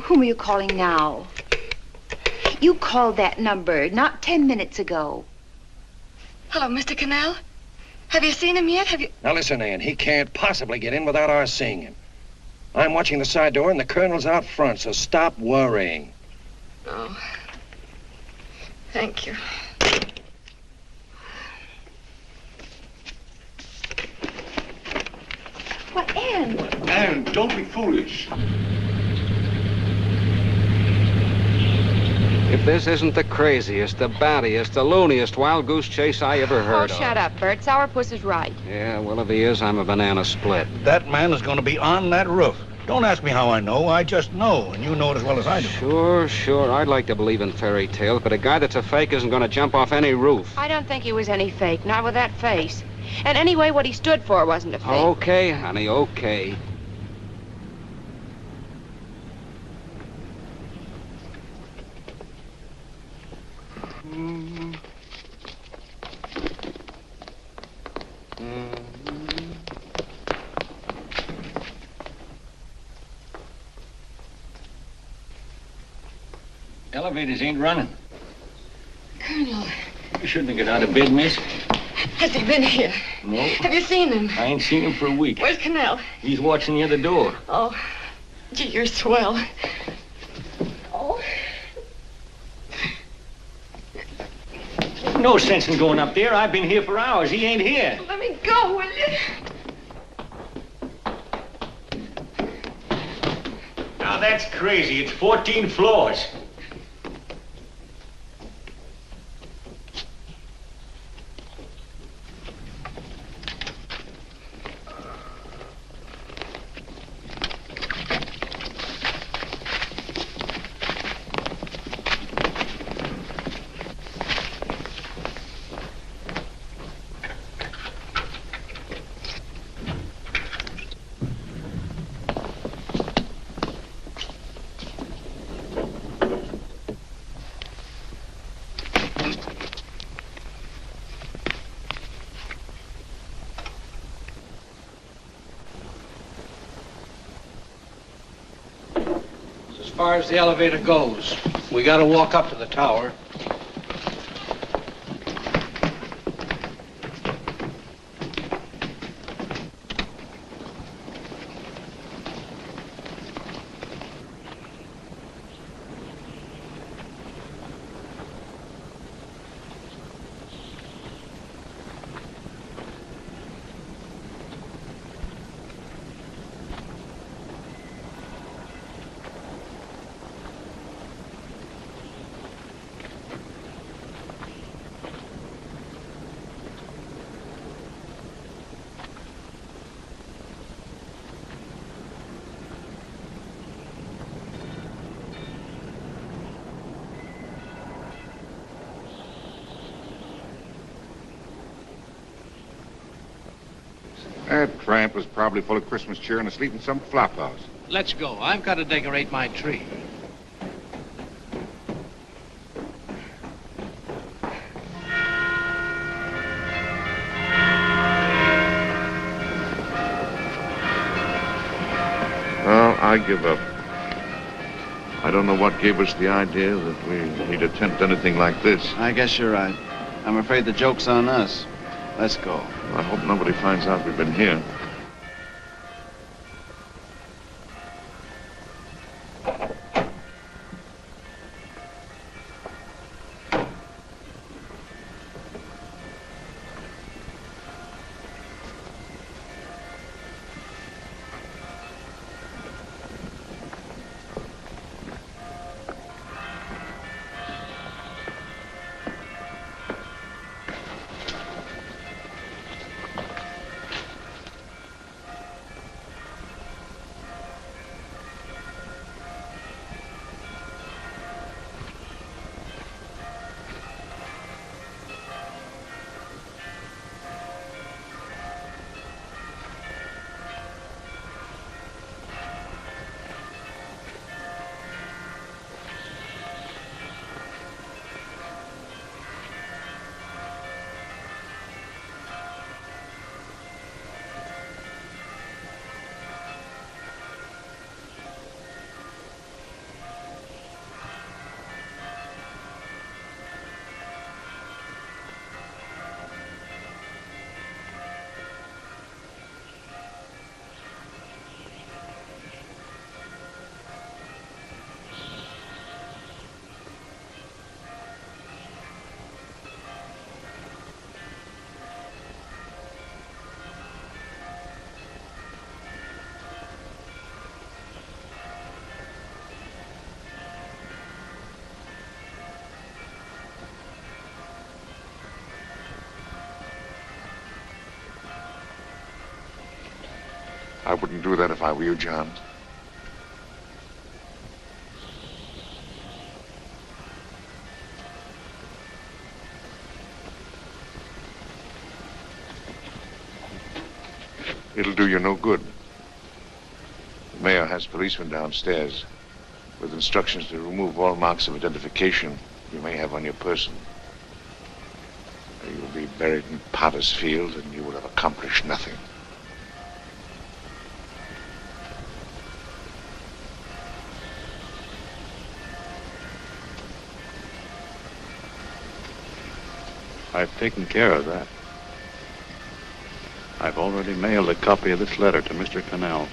Whom are you calling now? You called that number not 10 minutes ago. Hello, Mr. Canal. Have you seen him yet? Now listen, Ann, he can't possibly get in without our seeing him. I'm watching the side door and the colonel's out front, so stop worrying. Oh. Thank you. What, Ann? Anne, don't be foolish. If this isn't the craziest, the battiest, the looniest wild goose chase I ever heard of. Oh, shut up, Bert. Sourpuss is right. Yeah, well, if he is, I'm a banana split. That man is going to be on that roof. Don't ask me how I know. I just know, and you know it as well as I do. Sure. I'd like to believe in fairy tales, but a guy that's a fake isn't going to jump off any roof. I don't think he was any fake, not with that face. And anyway, what he stood for wasn't a fake. Okay, honey, okay. Elevators ain't running. Colonel, You shouldn't get out of bed, miss. has he been here? No. Have you seen him? I ain't seen him for a week. Where's Canal? He's watching the other door. Oh, gee, you're swell. Oh. No sense in going up there. I've been here for hours. He ain't here. Let me go, will you? Now that's crazy. It's 14 floors. As far as the elevator goes, we gotta walk up to the tower. That tramp was probably full of Christmas cheer and asleep in some flop house. Let's go. I've got to decorate my tree. Well, I give up. I don't know what gave us the idea that we'd attempt anything like this. I guess you're right. I'm afraid the joke's on us. Let's go. I hope nobody finds out we've been here. I wouldn't do that if I were you, John. It'll do you no good. The mayor has policemen downstairs with instructions to remove all marks of identification you may have on your person. You'll be buried in Potter's Field and you will have accomplished nothing. I've taken care of that. I've already mailed a copy of this letter to Mr. Cannell.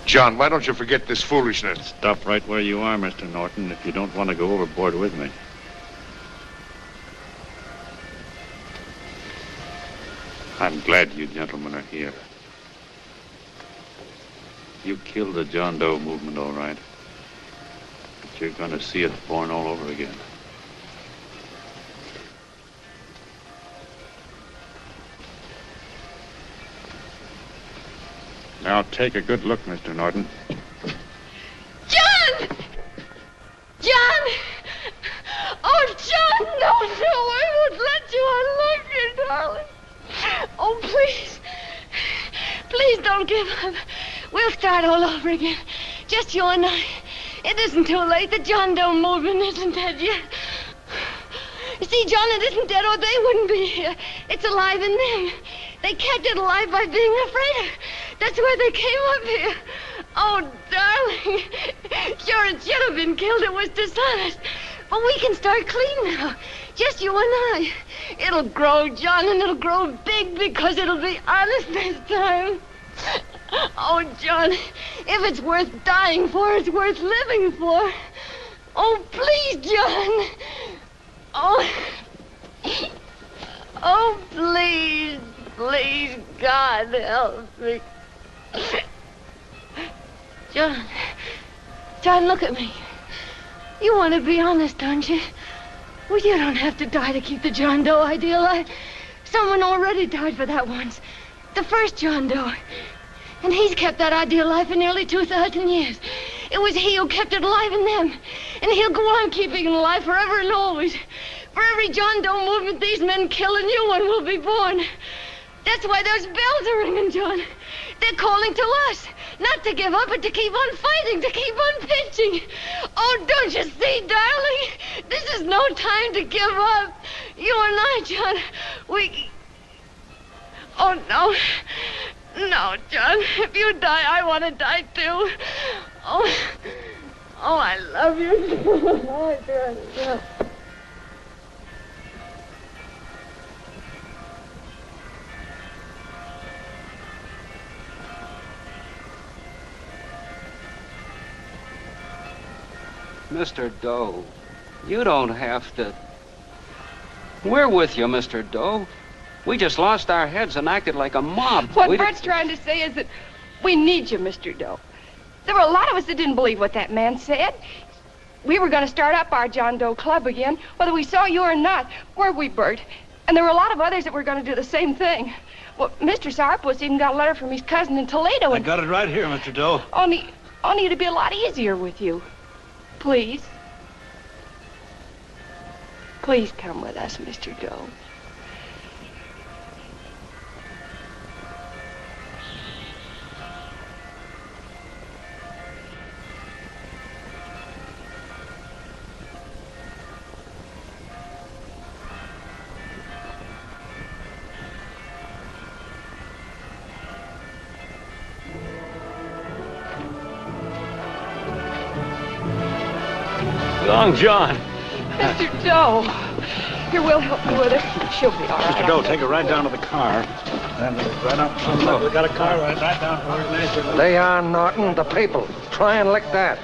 John, why don't you forget this foolishness? Stop right where you are, Mr. Norton, if you don't want to go overboard with me. I'm glad you gentlemen are here. You killed the John Doe movement, all right. But you're going to see it born all over again. Now take a good look, Mr. Norton. John! John! Oh, John, no, I won't let you unlock your darling. Oh, please. Please don't give up. We'll start all over again. Just you and I. It isn't too late. The John Doe movement isn't dead yet. You see, John, it isn't dead or they wouldn't be here. It's alive in them. They kept it alive by being afraid of. That's why they came up here. Oh, darling. Sure, it should have been killed. It was dishonest. But we can start clean now. Just you and I. It'll grow, John, and it'll grow big because it'll be honest this time. Oh, John, if it's worth dying for, it's worth living for. Oh, please, John. Oh. Oh, please, please, God, help me. John, look at me. You want to be honest, don't you? Well, you don't have to die to keep the John Doe idea alive. Someone already died for that once. The first John Doe. And he's kept that idea alive for nearly 2,000 years. It was he who kept it alive in them. And he'll go on keeping it alive forever and always. For every John Doe movement these men kill, a new one will be born. That's why those bells are ringing, John. They're calling to us. Not to give up, but to keep on fighting, to keep on pitching. Oh, don't you see, darling? This is no time to give up. You and I, John, we... Oh, no. No, John. If you die, I want to die, too. Oh, I love you. Oh, John. Mr. Doe, you don't have to... We're with you, Mr. Doe. We just lost our heads and acted like a mob. What Bert's trying to say is that we need you, Mr. Doe. There were a lot of us that didn't believe what that man said. We were going to start up our John Doe Club again, whether we saw you or not. Weren't we, Bert? And there were a lot of others that were going to do the same thing. Well, Mr. Sourpuss even got a letter from his cousin in Toledo. I got it right here, Mr. Doe. Only it'd be a lot easier with you. Please. Please come with us, Mr. Doe. Long John. Mr. Doe. Here, we'll help you with her. She'll be all right. Mr. Doe, take her right down to the car. And right up. We got a car right down to her. They are, Norton, the people. Try and lick that.